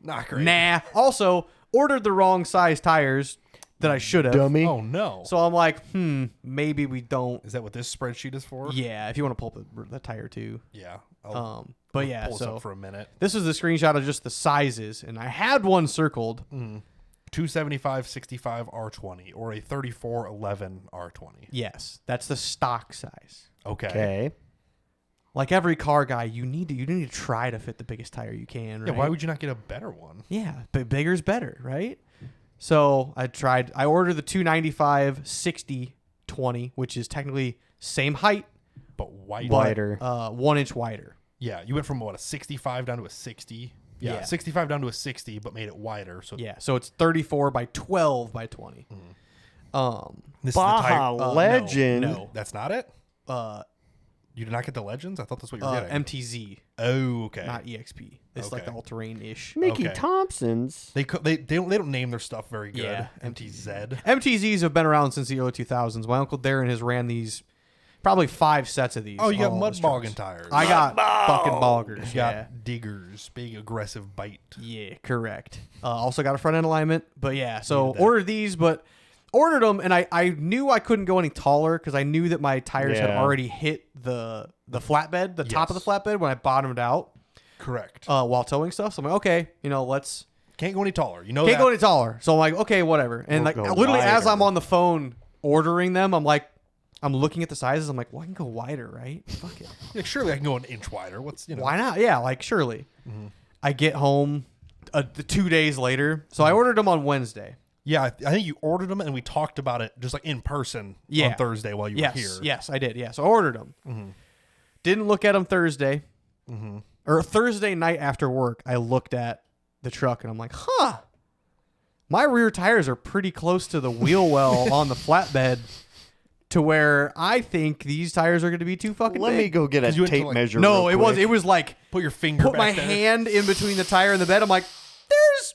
Not great. nah. Also, ordered the wrong size tires that I should have. Dummy. Oh, no. So I'm like, maybe we don't. Is that what this spreadsheet is for? Yeah, if you want to pull up the tire too. Yeah. I'll But yeah, pull this so up for a minute. this is the screenshot of just the sizes, and I had one circled. 275/65 R20 or a 3411 R20. Yes, that's the stock size. Okay. Like every car guy, you need to try to fit the biggest tire you can. Right? Yeah, why would you not get a better one? Yeah, but bigger's better, right? So I tried. I ordered the 295/60/20, which is technically same height, But white. Wider. 1 inch wider. Yeah, you went from a 65 down to a 60. Yeah, 65 down to a 60, but made it wider. So Yeah, so it's 34 by 12 by 20. this Baja is the tire. Legend. No, That's not it. uh, You did not get the legends. I thought that's what you were getting. MTZ, Oh, okay. not EXP. It's like Okay. the all-terrain ish. Mickey Okay. Thompson's. They don't name their stuff very good. Yeah. MTZ. MTZs have been around since the early 2000s. My uncle Darren has ran these, probably 5 sets of these. Oh, you got on all mud his bogging trucks. tires. I got fucking boggers. You got Yeah. diggers, big aggressive bite. Yeah, correct. Also got a front end alignment, but yeah. So Needed that. ordered these, but ordered them, and I knew I couldn't go any taller because I knew that my tires had Yeah. already hit the flatbed, the top of the Yes. flatbed when I bottomed out Correct. while towing stuff. So I'm like, okay, let's Can't go any taller. You know can't that. go any taller. So I'm like, okay, whatever. And We'll like go literally as wider. I'm on the phone ordering them, I'm like, I'm looking at the sizes. I'm like, well, I can go wider, right? Fuck it. Like, surely I can go an inch wider. What's Why not? Yeah, like surely. I get home the 2 days later. So I ordered them on Wednesday. Yeah, I think you ordered them and we talked about it just like in person Yeah. on Thursday while you were here. Yes, I did. Yeah, so I ordered them. Didn't look at them Thursday. Or Thursday night after work, I looked at the truck and I'm like, my rear tires are pretty close to the wheel well on the flatbed to where I think these tires are going to be too fucking Let big. me go get a you went to, tape like- measure. No, real quick. it was like Put your finger put back my there. hand in between the tire and the bed. I'm like, there's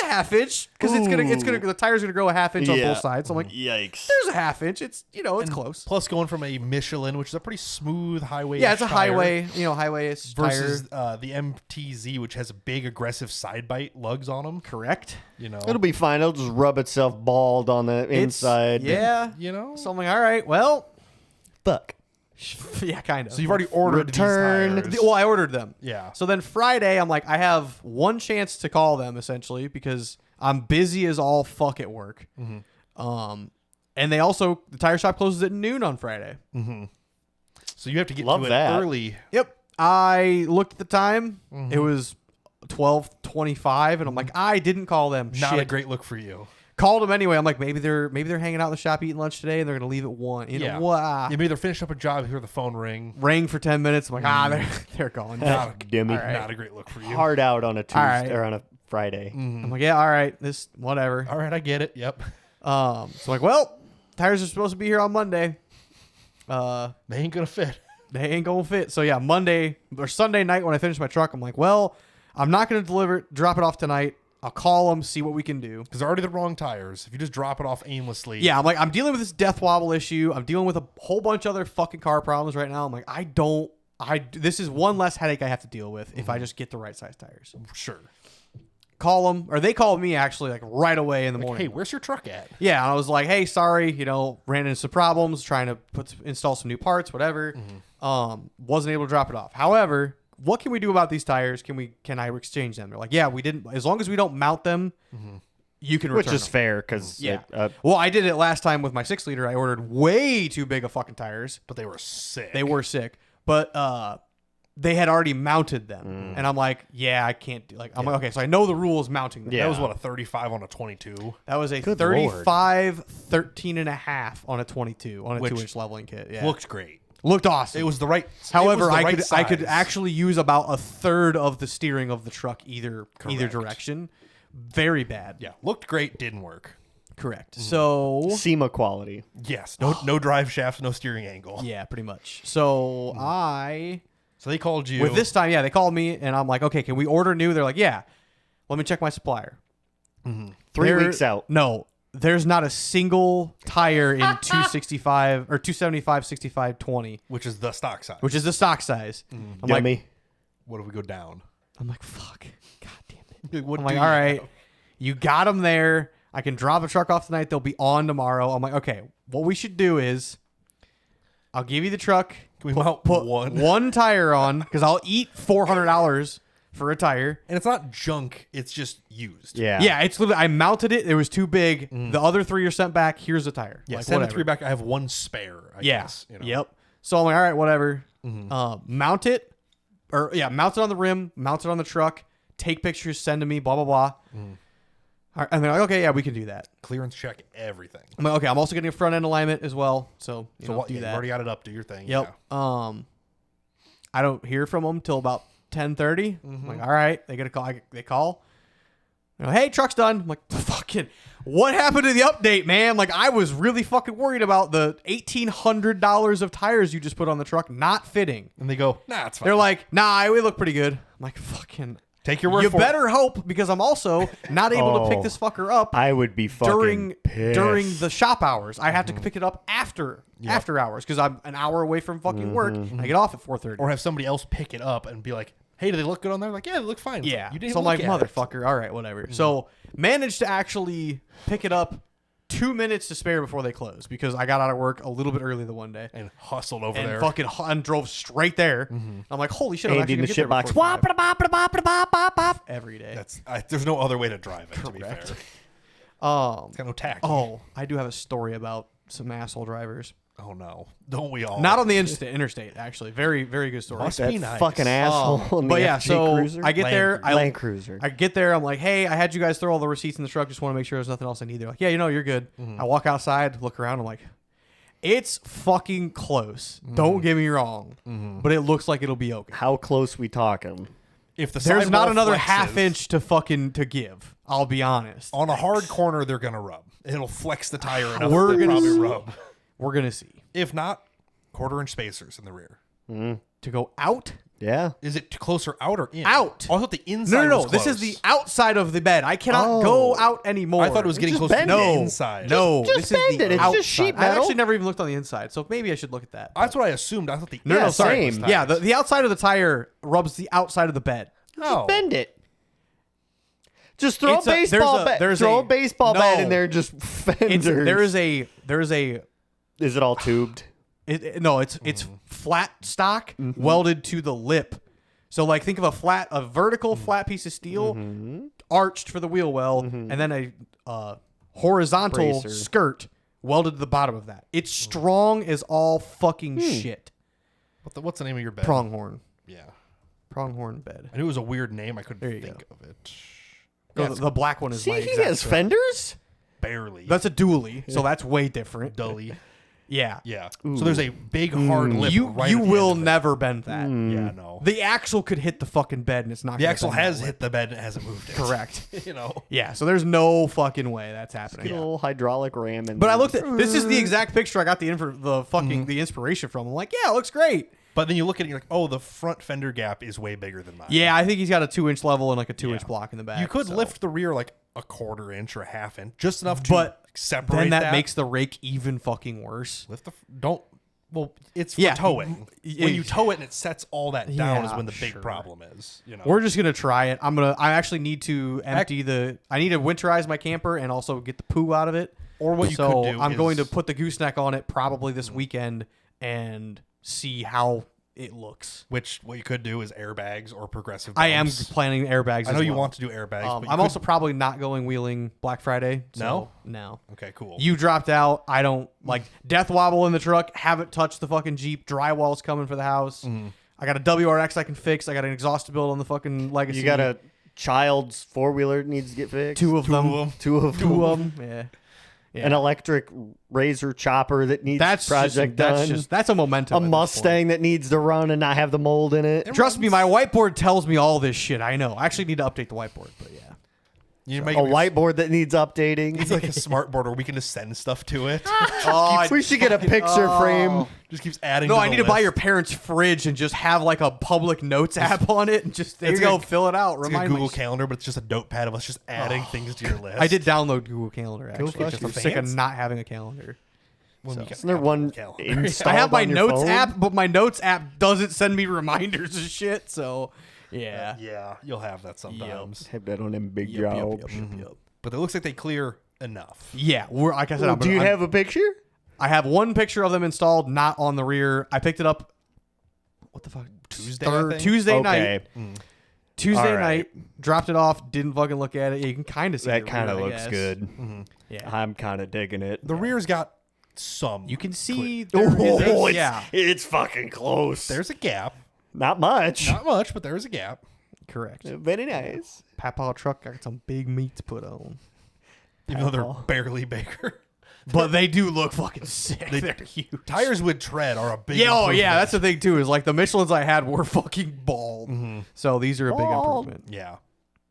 a half inch because the tire's gonna grow a half inch on both sides. So I'm like, yikes. there's a half inch. It's it's close. Plus, going from a Michelin, which is a pretty smooth highway, Yeah, it's a highway, highway versus the MTZ, which has a big aggressive side bite lugs on them. Correct. It'll be fine. It'll just rub itself bald on the inside. Yeah. So I'm like, all right, well, Fuck. yeah, kind of. So you've already ordered Return. these tires. Well, I ordered them. Yeah. So then Friday, I'm like, I have one chance to call them essentially because I'm busy as all fuck at work. And they also the tire shop closes at noon on Friday. So you have to get Love to it that. early. Yep. I looked at the time. It was 12:25, and I'm like, I didn't call them. Not Shit. a great look for you. Called them anyway. I'm like, maybe they're hanging out in the shop eating lunch today, and they're gonna leave at 1. Yeah. What? Maybe they're finishing up a job. Hear the phone ring. Rang for 10 minutes. I'm like, they're gone. Dimmy. Not a great look for you. Hard out on a Tuesday right. or on a Friday. I'm like, yeah, all right, this whatever. All right, I get it. Yep. So I'm like, well, tires are supposed to be here on Monday. They ain't gonna fit. They ain't gonna fit. So yeah, Monday or Sunday night when I finish my truck, I'm like, well, I'm not gonna drop it off tonight. I'll call them, see what we can do. Because they're already the wrong tires. If you just drop it off aimlessly. Yeah, I'm dealing with this death wobble issue. I'm dealing with a whole bunch of other fucking car problems right now. I'm like, this is one less headache I have to deal with if I just get the right size tires. Sure. Call them, or they called me actually like right away in the morning. Hey, where's your truck at? Yeah, and I was like, hey, sorry, ran into some problems trying to install some new parts, whatever. Wasn't able to drop it off. However, what can we do about these tires? Can I exchange them? They're like, yeah, we didn't. As long as we don't mount them, you can return Which is them. fair because Well, I did it last time with my 6-liter. I ordered way too big of fucking tires. But they were sick. They were sick, but they had already mounted them, and I'm like, yeah, I can't do I'm like, okay, so I know the rules mounting them. Yeah. That was what, a 35 on a 22? That was a Good 35, 13 and a half on a 22 on a Which 2-inch leveling kit. Yeah, Looked great. looked awesome. It was the right. However, I I could actually use about a third of the steering of the truck either direction. Very bad. Yeah, looked great. Didn't work. Correct. So SEMA quality. Yes. No drive shafts. No steering angle. yeah, pretty much. So So they called you with this time, yeah, they called me and I'm like, okay, can we order new? They're like, yeah. Let me check my supplier. 3 weeks out. No, there's not a single tire in 265 or 275, 65, 20, which is the stock size. which is the stock size. I'm Dummy. like, What if we go down? I'm like, fuck. God damn it. What I'm do like, you all right, have? you got them there. I can drop the truck off tonight. They'll be on tomorrow. I'm like, okay, what we should do is I'll give you the truck. Can we mount Put one? one tire on because I'll eat $400 for a tire. And it's not junk. It's just used. Yeah. Yeah, it's literally, I mounted it. It was too big. The other 3 are sent back. Here's the tire. Yeah. Like, Send the whatever. 3 back. I have one spare. I guess. Yep. So I'm like, all right, whatever. Mount it, mount it on the rim, mount it on the truck, take pictures, send to me, blah, blah, blah. All right, and they're like, okay, yeah, we can do that. Clearance check everything. I'm like, okay, I'm also getting a front end alignment as well. So, So what? do Yeah, that. you already got it up. Do your thing. Yep. Yeah. I don't hear from them till about 10:30. I'm like, all right, they get a call. They call. They're like, hey, truck's done. I'm like, fucking, what happened to the update, man? Like, I was really fucking worried about the $1,800 of tires you just put on the truck not fitting. And they go, nah, it's fine. They're like, nah, we look pretty good. I'm like, fucking, take your word you for better hope because I'm also not able to pick Oh, this fucker up I would be fucking pissed. during the shop hours. I have to pick it up after hours because I'm an hour away from fucking work. And I get off at 4:30. Or have somebody else pick it up and be like, hey, do they look good on there? Like, yeah, they look fine. It's Yeah. like, you didn't So I'm look like, at it. motherfucker. All right, whatever. So managed to actually pick it up 2 minutes to spare before they closed because I got out of work a little bit early the one day. And hustled over And there. fucking drove straight there. I'm like, holy shit, I'm Andy actually in the gonna get shit there box. before 5. Every day. There's no other way to drive it, to be fair. Correct. It's got no tack. Oh, I do have a story about some asshole drivers. Oh, no. Don't we all? Not on the interstate, actually. Very, very good story. Must That be nice. fucking asshole. in But the yeah, FJ so Cruiser? I get there. Land Cruiser. I get there. I'm like, hey, I had you guys throw all the receipts in the truck. Just want to make sure there's nothing else I need. They're like, yeah, you're good. I walk outside, look around. I'm like, it's fucking close. Don't get me wrong, but it looks like it'll be okay. How close we talking? If the There's not sidewall another flexes, half inch to give. I'll be honest. On a hard corner, they're going to rub. It'll flex the tire enough We're to gonna probably see. rub. We're gonna see. If not, 1/4 inch spacers in the rear. To go out. Yeah. Is it closer out or in? Out. Oh, I thought the inside No. was This close. is the outside of the bed. I cannot go out anymore. I thought it was getting Just closer to bend the it. inside. No, Just this is bend the it. It's outside. just sheet I metal. actually never even looked on the inside, so maybe I should look at that. That's what I assumed. I thought the No, sorry. same. Yeah, the outside of the tire rubs the outside of the bed. Oh. Bend it. Just throw It's a baseball bat. Throw a baseball bat in there and just fenders. There is a. Is it all tubed? It's flat stock welded to the lip. So like think of a vertical flat piece of steel arched for the wheel well, and then a horizontal Bracer. skirt welded to the bottom of that. It's strong as all fucking shit. What's the name of your bed? Pronghorn. Yeah. Pronghorn bed. I knew it was a weird name. I couldn't There you think of it. No, Yeah, the black one is See, my he exact has set. fenders. barely. That's a dually, so that's way different. Dully. Yeah. Yeah. So there's a big hard lip. You right you at the will end of it. never bend that. Yeah, no. The axle could hit the fucking bed and it's not The gonna axle bend that has way. hit the bed and it hasn't moved it. Correct. You know. Yeah, so there's no fucking way that's happening. Little hydraulic ram. And But I looked at this is the exact picture I got the inspiration from. I'm like, yeah, it looks great. But then you look at it, you're like, oh, the front fender gap is way bigger than mine. Yeah, I think he's got a 2-inch level and like a 2-inch block in the back. You could so. lift the rear like a 1/4 inch or a 1/2 inch, just enough to But separate then that makes the rake even fucking worse. lift the don't. Well, it's for Yeah. towing. Yeah. When you tow it and it sets all that down is Yeah, when the big sure. problem is. You know. We're just gonna try it. I actually need to empty I need to winterize my camper and also get the poo out of it. Or what you so could do I'm is- going to put the gooseneck on it probably this weekend and see how it looks. Which what you could do is airbags or progressive. I am bumps. planning airbags. I know as you well. want to do airbags. but you I'm could- also probably not going wheeling Black Friday. So no. okay. Cool. You dropped out. I don't like death wobble in the truck. Haven't touched the fucking Jeep. Drywall's coming for the house. I got a WRX I can fix. I got an exhaust to build on the fucking Legacy. You got a child's 4-wheeler that needs to get fixed. two of them. Two of them. Yeah. An electric razor chopper that needs project done. That's a momentum. A at this Mustang that needs to run and not have the mold in it. point. Trust me, my whiteboard tells me all this shit. I know. I actually need to update the whiteboard, but yeah. You make A whiteboard that needs updating. It's like a smart board where we can just send stuff to it. We should get a picture frame. Just keeps adding. No, to I the need to buy list. your parents' fridge and just have like a public notes app on it and just there you It's go, like- fill it out. It's like a Remind Google me. Calendar, but it's just a notepad of us just adding things to your list. I did download Google Calendar actually. fuck Just your I'm sick of fans. not having a calendar. When you get Isn't there Apple one Calendar. installed I have my on your notes phone? app, but my notes app doesn't send me reminders of shit. So yeah. Yeah, you'll have that sometimes. Have that on them big Yep, yep, jobs. yep. But it looks like they clear enough. Yeah, we're like I said. Well, do you have a picture? I have one picture of them installed, not on the rear. I picked it up. What the fuck? Tuesday, I think? Tuesday Okay. night. Tuesday All right. night. Dropped it off. Didn't fucking look at it. You can kind of see That the kind of rear, I looks guess. good. Yeah. I'm kind of digging it. The rear's got some. You can see. Oh, there is a- it's, yeah. it's fucking close. There's a gap. Not much. Not much, but there's a gap. Correct. Very nice. Papa truck got some big meats put on, Even though they're Papa. barely bigger. but they do look fucking sick. They're huge. Tires with tread are a big Yeah, oh improvement. yeah, that's the thing too. Is like the Michelins I had were fucking bald, so these are a big Bald. improvement. Yeah.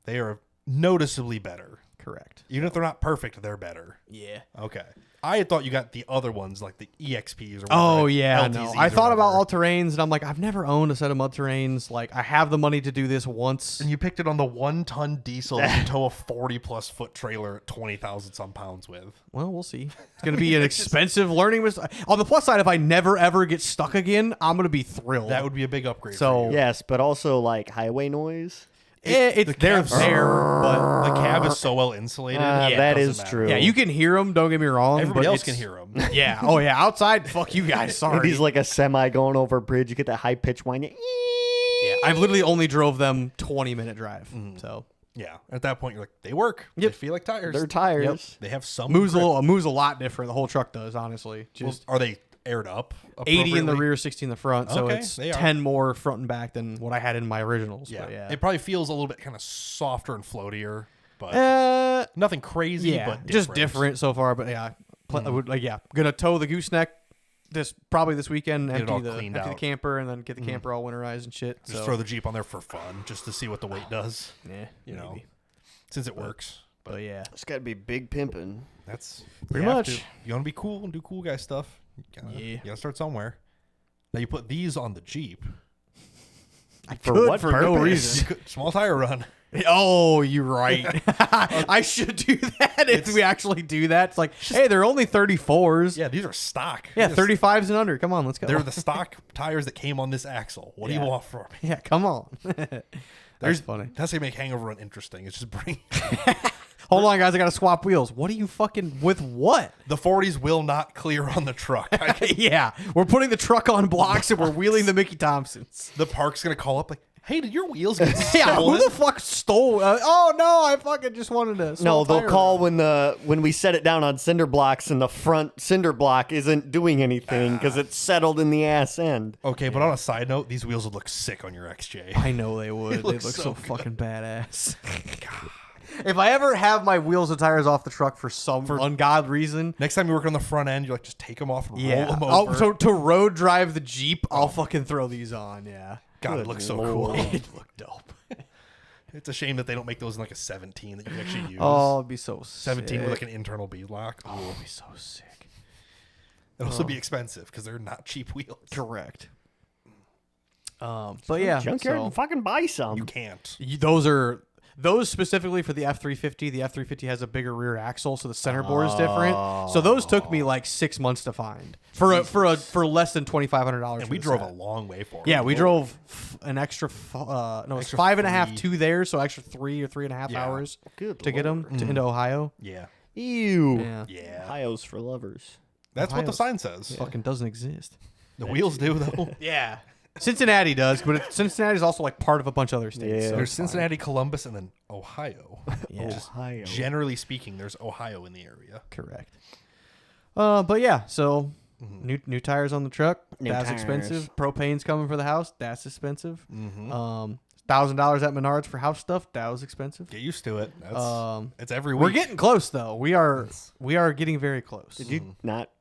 They are noticeably better. Correct. Even if they're not perfect, they're better. Yeah. Okay. I had thought you got the other ones, like the EXPs or whatever. Oh yeah, no. LTZs I or thought about whatever. all terrains, and I'm like, I've never owned a set of mud terrains. Like, I have the money to do this once. And you picked it on the 1-ton diesel that you tow a 40+ foot trailer at 20,000 some pounds with. Well, we'll see. It's gonna be an expensive learning. On the plus side, if I never ever get stuck again, I'm gonna be thrilled. That would be a big upgrade. So- for you. Yes, but also like highway noise. it's the they're cab's- there, but the cab is so well insulated. Yeah, that it is doesn't matter. true. yeah, you can hear them. Don't get me wrong. Everybody but else can it's- hear them. Yeah. Oh yeah. Outside, fuck you guys. Maybe Sorry. he's like a semi going over a bridge. You get that high pitched whine. Yeah, I've literally only drove them 20-minute drive. So Yeah. At that point, you're like, they work. Yep. They feel like tires. They're tires. They have some. moves grip. moves a lot different. The whole truck does, honestly. Well, Just are they aired up? 80 in the appropriately? rear, 60 in the front. So Okay, it's they are. 10 more front and back than what I had in my originals. Yeah. But yeah. It probably feels a little bit kind of softer and floatier, but nothing crazy. yeah, but just different so far. But yeah, I would gonna tow the gooseneck probably this weekend. Get it all Empty the cleaned empty the out. camper and then get the camper all winterized and shit. Just so throw the Jeep on there for fun, just to see what the weight does. yeah, You know, maybe. since it works. But yeah, It's got to be big pimping. That's Pretty you have much. to. You want to be cool and do cool guy stuff. You gotta start somewhere. Now you put these on the Jeep. For no reason. Small tire run. Oh, you're right. I should do that if we actually do that. It's like, hey, they're only 34s. Yeah, these are stock. Yeah, 35s and under. Come on, let's go. They're the stock tires that came on this axle. What do you want from me? Yeah, come on. That's funny. That's how you make hangover run interesting. It's just bring Hold on, guys. I got to swap wheels. What are you fucking with what? the 40s will not clear on the truck. Yeah, we're putting the truck on blocks and we're wheeling the Mickey Thompsons. The park's gonna call up like, "Hey, did your wheels get Yeah, stolen?" who the fuck stole? Oh no, I fucking just wanted to. No, swap they'll tire call around. when we set it down on cinder blocks and the front cinder block isn't doing anything because it's settled in the ass end. Okay, but on a side note, these wheels would look sick on your XJ. I know they would. They look looks so so good. fucking badass. If I ever have my wheels and tires off the truck for some ungodly reason, Next time you work on the front end, you're like, just take them off and roll them Oh, over. so to road drive the Jeep, I'll fucking throw these on. Yeah, God, it looks so cool. it looked dope. It's a shame that they don't make those in like a 17 that you can actually use. Oh, it'd be so 17 with like sick. an internal bead lock. Oh, it'd be so sick. It'll also be expensive because they're not cheap wheels. Correct. But yeah, Junkyard so and fucking buy some. Um, You can't. Those specifically for the F350. The F350 has a bigger rear axle, so the center board is different. So those took me like 6 months to find for less than $2,500. And we drove a long way for it. Yeah, we drove an extra. No, it's Extra 5.5 3. to there, so extra 3 or 3.5 Yeah. hours Good to get them into Ohio. Yeah. Ew. Yeah, Yeah. Ohio's for lovers. That's what the Ohio's- sign says. fucking doesn't exist. The wheels do, though. Yeah, Cincinnati does, but Cincinnati's also like part of a bunch of other states. Yeah. So There's it's fine. Cincinnati, Columbus, and then Ohio. Yeah. Just Ohio. generally speaking, there's Ohio in the area. Correct. But yeah, so new tires on the truck. New That's tires. expensive. Propane's coming for the house. That's expensive. Mm-hmm. $1,000 at Menards for house stuff. That was expensive. Get used to it. That's, Um, it's every week. We're getting close though. We are getting very close. Did you not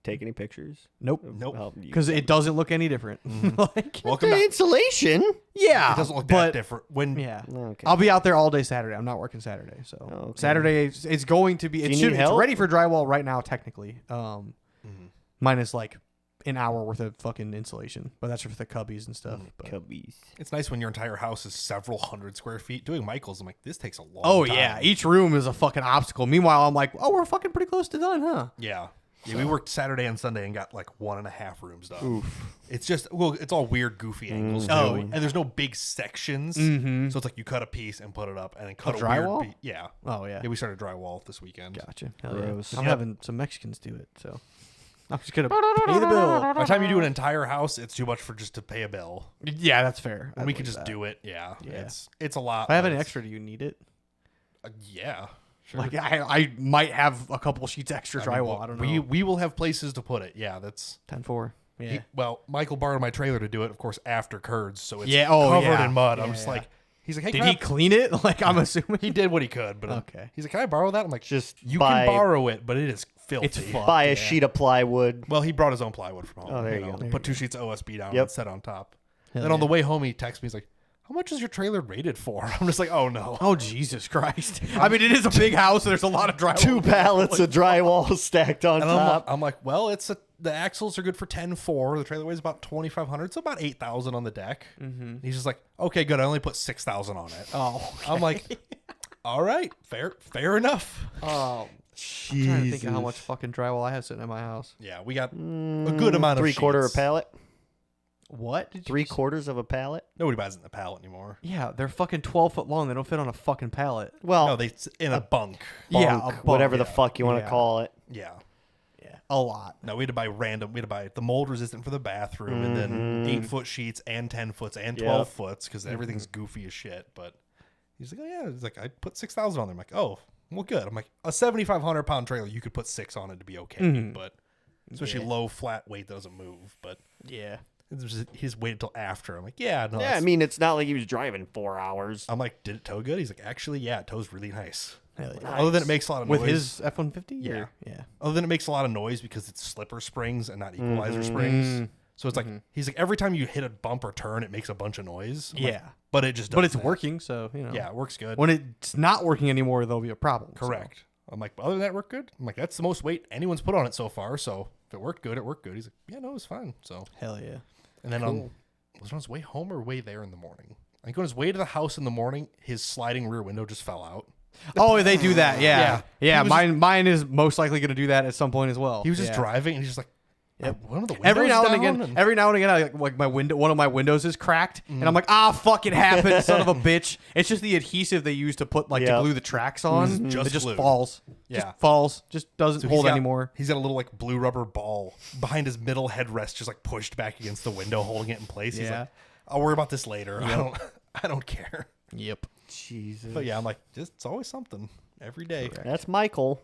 take any pictures? Nope. Nope. Well, you- Because it doesn't look any different. Like, Welcome the back. insulation. yeah, It doesn't look but that different. When yeah. Okay. I'll be out there all day Saturday. I'm not working Saturday, so okay. Saturday it's going to be. Do It you should. need It's help? ready for drywall right now, technically. Minus like an hour worth of fucking insulation, but that's for the cubbies and stuff. But, Cubbies. it's nice when your entire house is several hundred square feet. Doing Michael's, I'm like, this takes a long oh time. yeah, each room is a fucking obstacle. Meanwhile, I'm like, oh, we're fucking pretty close to done, huh? Yeah. Yeah, we worked Saturday and Sunday and got like 1.5 rooms done. It's just, well, it's all weird, goofy angles too. Oh, And there's no big sections. Mm-hmm. So it's like you cut a piece and put it up and then cut a drywall? weird piece. Yeah. Oh yeah, Yeah, we started drywall this weekend. gotcha. Hell yeah. Gross. I'm Yep. having some Mexicans do it, so I'm just gonna pay the bill. By the time you do an entire house, it's too much for just to pay a bill. Yeah, that's fair. And we could just do it. Yeah. Yeah. It's a lot. If I have but any it's- extra, do you need it? Yeah. Sure. Like I might have a couple sheets extra I mean, drywall. I don't know. We will have places to put it. Yeah, that's 10-4. Yeah. well, Michael borrowed my trailer to do it, of course, after Kurds, so it's Yeah, oh, covered yeah. in mud. I'm Yeah, just yeah. like, he's like, hey, Did can he I- clean it? Like I'm assuming he did what he could, but Okay. he's like, can I borrow that? I'm like, Just you buy- can borrow it, but it is filthy. It's fucked. Buy a yeah. sheet of plywood. Well, he brought his own plywood from home. Oh, there you go. There Put you 2 sheets of OSB down Yep. and set on top. Hell then on the yeah. way home, he texts me. He's like, how much is your trailer rated for? I'm just like, oh no. Oh Jesus Christ! I mean, it is a big house. And there's a lot of drywall. 2 pallets of drywall stacked on And top. I'm like, well, the axles are good for 10.4. The trailer weighs about 2,500, so about 8,000 on the deck. Mm-hmm. He's just like, okay, good. I only put 6,000 on it. Oh, I'm like, all right, fair enough. oh. I'm trying to think of how much fucking drywall I have sitting in my house. Yeah, we got a good amount of 3/4 a sheets. pallet. What? Did you 3/4 of a pallet. Nobody buys it in the pallet anymore. Yeah, they're fucking 12 foot long. They don't fit on a fucking pallet. Well, No, it's in a bunk. Yeah, bunk, a bunk, whatever the yeah. fuck you want to Yeah. call it. Yeah. Yeah, a lot. No, we had to buy the mold resistant for the bathroom, and then 8-foot sheets and 10-foots and 12-foots because everything's goofy as shit. But he's like, oh yeah, he's like, I put 6,000 on there. I'm like, oh, well, good. I'm like, a 7,500-pound trailer, you could put 6 on it to be okay, but especially low flat weight doesn't move. But Yeah. he's waited till after. I'm like, yeah, no. Yeah, I that's- mean, it's not like he was driving 4 hours. I'm like, did it tow good? He's like, actually, yeah, it tows really nice. Hell yeah. Other than it makes a lot of noise. With his F-150? Yeah. Yeah. Other than it makes a lot of noise because it's slipper springs and not equalizer springs. So it's like, he's like, every time you hit a bump or turn, it makes a bunch of noise. I'm like, Yeah. but it just does But it's that. working, so, you know. Yeah, it works good. When it's not working anymore, there'll be a problem. so. Correct. I'm like, other than that, it worked good. I'm like, that's the most weight anyone's put on it so far. So if it worked good, it worked good. He's like, yeah, no, it was fine. So, Hell yeah. and then on Was it on his way home or way there in the morning? I think on his way to the house in the morning, his sliding rear window just fell out. Oh, they do that. Yeah. Yeah. Mine is most likely going to do that at some point as well. He was just driving and he's just like, one of the windows every now and down? again, like my window, one of my windows is cracked, and I'm like, fuck, it happened, son of a bitch. It's just the adhesive they use to put to glue the tracks on. Just It just glued. falls. Yeah. Just falls. Just doesn't So hold anymore. He's got a little like blue rubber ball behind his middle headrest, just like pushed back against the window, holding it in place. He's like, I'll worry about this later. I don't care. Yep. Jesus. But yeah, I'm like, it's always something every day. That's Michael.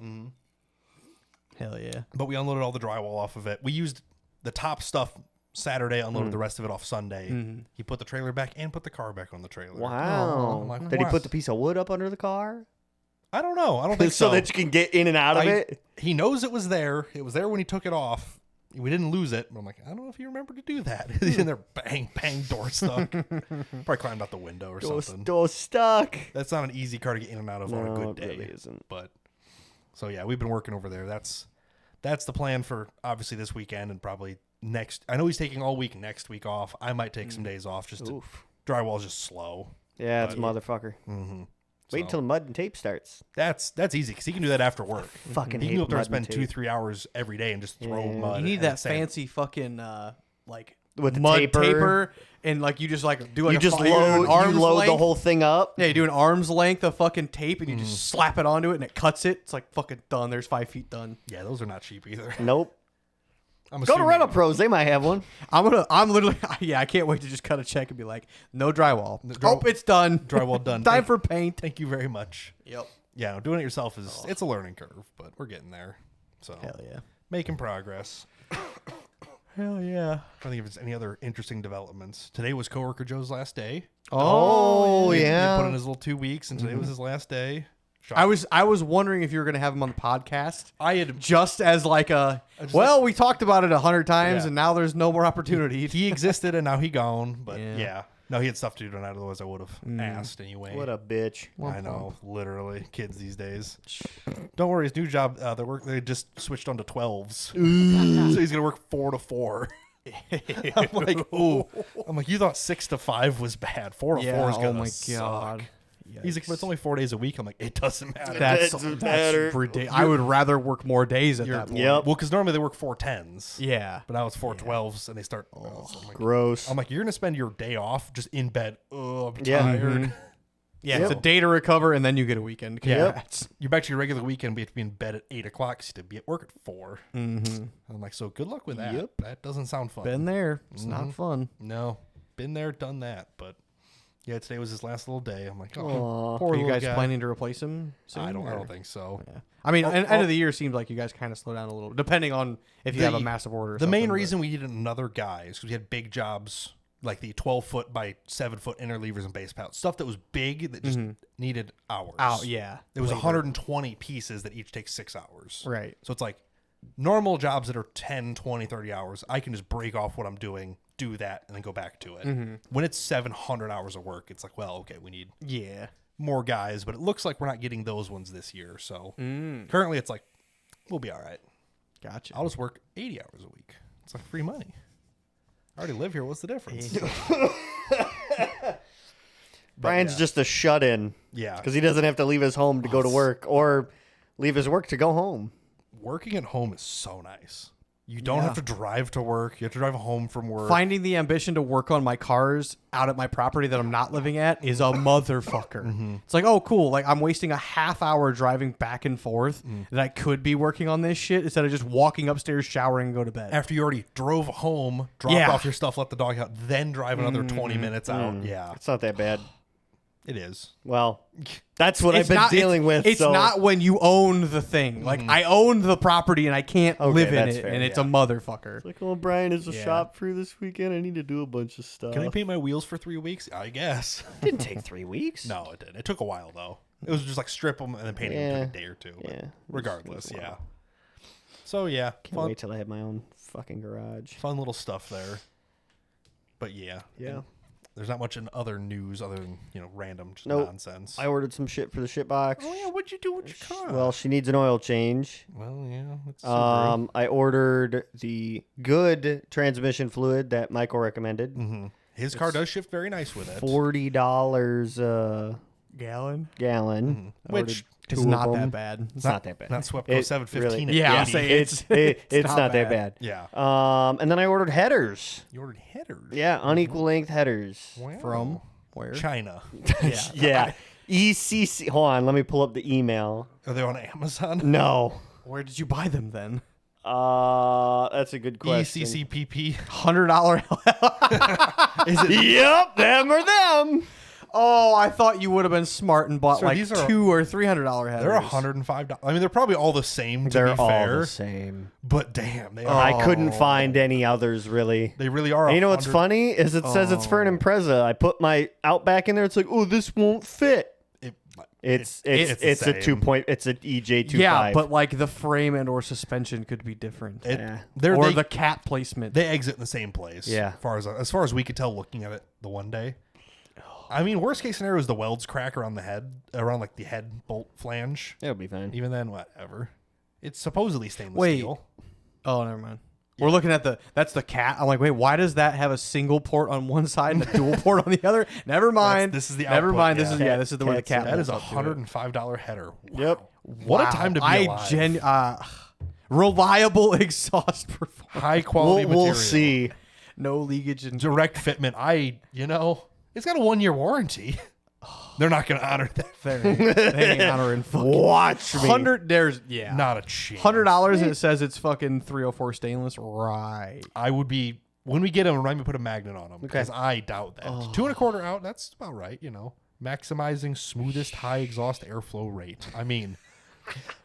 Hell yeah. But we unloaded all the drywall off of it. We used the top stuff Saturday, unloaded the rest of it off Sunday. He put the trailer back and put the car back on the trailer. Wow. I'm like, Did he "Wow." put the piece of wood up under the car? I don't know. I don't think so that you can get in and out of it? He knows it was there. It was there when he took it off. We didn't lose it. But I'm like, I don't know if he remembered to do that. He's in there, bang, bang, door stuck. Probably climbed out the window or something. Door stuck. That's not an easy car to get in and out of on a good day. It really isn't. But so yeah, we've been working over there. That's the plan for obviously this weekend and probably next. I know he's taking all week next week off. I might take some days off just to drywall's just slow. Yeah, it's a motherfucker. Mm-hmm. Wait until the mud and tape starts. That's easy because he can do that after work. Fucking he hate can go up there and mud and spend tape. 2-3 hours every day and just throw mud. You need and that sand. fancy fucking like With the mud taper. and like you just like do like You a just you do an load arm's the length. whole thing up. Yeah, you do an arm's length of fucking tape and you just slap it onto it and it cuts it. It's like fucking done. There's 5 feet done. Yeah, those are not cheap either. Nope. I'm Go to assuming- Rental Pros. They might have one. I'm literally I can't wait to just cut a check and be like, no drywall. Oh, it's done. Drywall done. Time for paint. Thank you very much. Yep. Yeah, doing it yourself it's a learning curve, but we're getting there. So Hell yeah. making progress. Hell yeah. I don't think if there's any other interesting developments. Today was coworker Joe's last day. Oh, He yeah. put in his little 2 weeks, and today was his last day. I was wondering if you were gonna have him on the podcast. I had Just as like we talked about it 100 times Yeah. and now there's no more opportunity. he existed and now he gone, but Yeah. yeah. No, he had stuff to do tonight, otherwise I would have asked anyway. What a bitch. I know, literally, kids these days. Don't worry, his new job, they just switched on to 12s, so he's gonna work 4 to 4. I'm like, ooh. I'm like, you thought 6 to 5 was bad. 4 to 4 is gonna suck. He's like, but it's only 4 days a week. I'm like, it doesn't matter. That's Doesn't matter. ridiculous. I would rather work more days at that point. Yep. Well, because normally they work 4 10s. Yeah. But now it's 4 12s, and they start. So I'm like, Gross. I'm like, you're gonna spend your day off just in bed. Oh, I'm Yeah. tired. Yeah, it's a day to recover and then you get a weekend. Yeah. Congrats. You're back to your regular weekend, but you have to be in bed at 8 o'clock. So you have to be at work at 4. Mm-hmm. I'm like, so good luck with that. Yep. That doesn't sound fun. Been there. It's not fun. No, been there, done that. But yeah, today was his last little day. I'm like, oh, Aw. poor Are you little guys guy. planning to replace him soon? I don't or- think so. Yeah. I mean, end of the year seems like you guys kind of slow down a little, depending on if you have a massive order. Or The main something, reason we needed another guy is because we had big jobs like the 12-foot by 7-foot interlevers and base pouch, stuff that was big that just needed hours. yeah, It was labor. 120 pieces that each take 6 hours. Right. So it's like normal jobs that are 10, 20, 30 hours, I can just break off what I'm doing, do that, and then go back to it. When it's 700 hours of work, it's like, well, okay, we need Yeah. more guys, but it looks like we're not getting those ones this year. So currently it's like, we'll be all right. Gotcha. I'll just work 80 hours a week. It's like free money. I already live here. What's the difference? Brian's just a shut-in Yeah. because he doesn't have to leave his home to go to work or leave his work to go home. Working at home is so nice. You don't have to drive to work. You have to drive home from work. Finding the ambition to work on my cars out at my property that I'm not living at is a motherfucker. It's like, oh, cool. Like, I'm wasting a half hour driving back and forth that I could be working on this shit instead of just walking upstairs, showering, and go to bed. After you already drove home, dropped off your stuff, let the dog out, then drive another 20 minutes out. Yeah, It's not that bad. it is. Well, that's what I've been not- dealing with. It's so. not when you own the thing. Like, I own the property and I can't live in that's it, fair, and it's yeah. a motherfucker. Like, oh, Brian is a Yeah. shop for this weekend. I need to do a bunch of stuff. Can I paint my wheels for 3 weeks? I guess. Didn't take 3 weeks. No, it didn't. It took a while, though. It was just like strip them and then paint them in a day or two. But Yeah. regardless, yeah. So, yeah. Can't wait till I have my own fucking garage. Fun little stuff there. But, yeah. Yeah. And there's not much in other news other than, random just Nope. nonsense. I ordered some shit for the shit box. Oh, yeah. What'd you do with your car? Well, she needs an oil change. Well, yeah. It's I ordered the good transmission fluid that Michael recommended. His car does shift very nice with it. $40 a Gallon. gallon. Which It's not that bad. It's not that bad. Not Swept It 715. really- Yeah, at I'll 80. say it's not that bad. Yeah. And then I ordered headers. You ordered headers. Yeah, unequal length headers. Wow. From where? China. Yeah. ECC. Hold on, let me pull up the email. Are they on Amazon? No. Where did you buy them then? That's a good question. ECCPP. $100. Is it? Yep, them or them. Oh, I thought you would have been smart and bought Sir, like these are- $200 or $300 headers. They're $105. I mean, they're probably all the same. To They're be all fair, the same. but damn, they are. I couldn't find any others really. They really are. And you know what's 100 funny is it says it's for an Impreza. I put my Outback in there. It's like, oh, this won't fit. It's the a same. 2 it's an EJ25. Yeah, but like the frame and or suspension could be different. Yeah. Or the cat placement. They exit in the same place. Yeah. As far as we could tell, looking at it the one day. I mean, worst case scenario is the welds crack around the head, around like the head bolt flange. It'll be fine. Even then, whatever. It's supposedly stainless Wait. steel. Oh, never mind. We're looking at that's the cat. I'm like, wait, why does that have a single port on one side and a dual port on the other? Never mind. This is the Never output, mind. yeah. This is the way the cat. That is bolts up to it. $105 header. Wow. Yep. What a time to be alive. Reliable exhaust performance. High quality material. We'll see. No leakage and Direct fitment. It's got a 1-year warranty. They're not going to honor that. they ain't honoring fucking Watch me. Not a chance. $100 and it says it's fucking 304 stainless. Right. I would be, when we get them, remind me to put a magnet on them. Because I doubt that. 2 1/4 out, that's about right, Maximizing smoothest high exhaust airflow rate. I mean,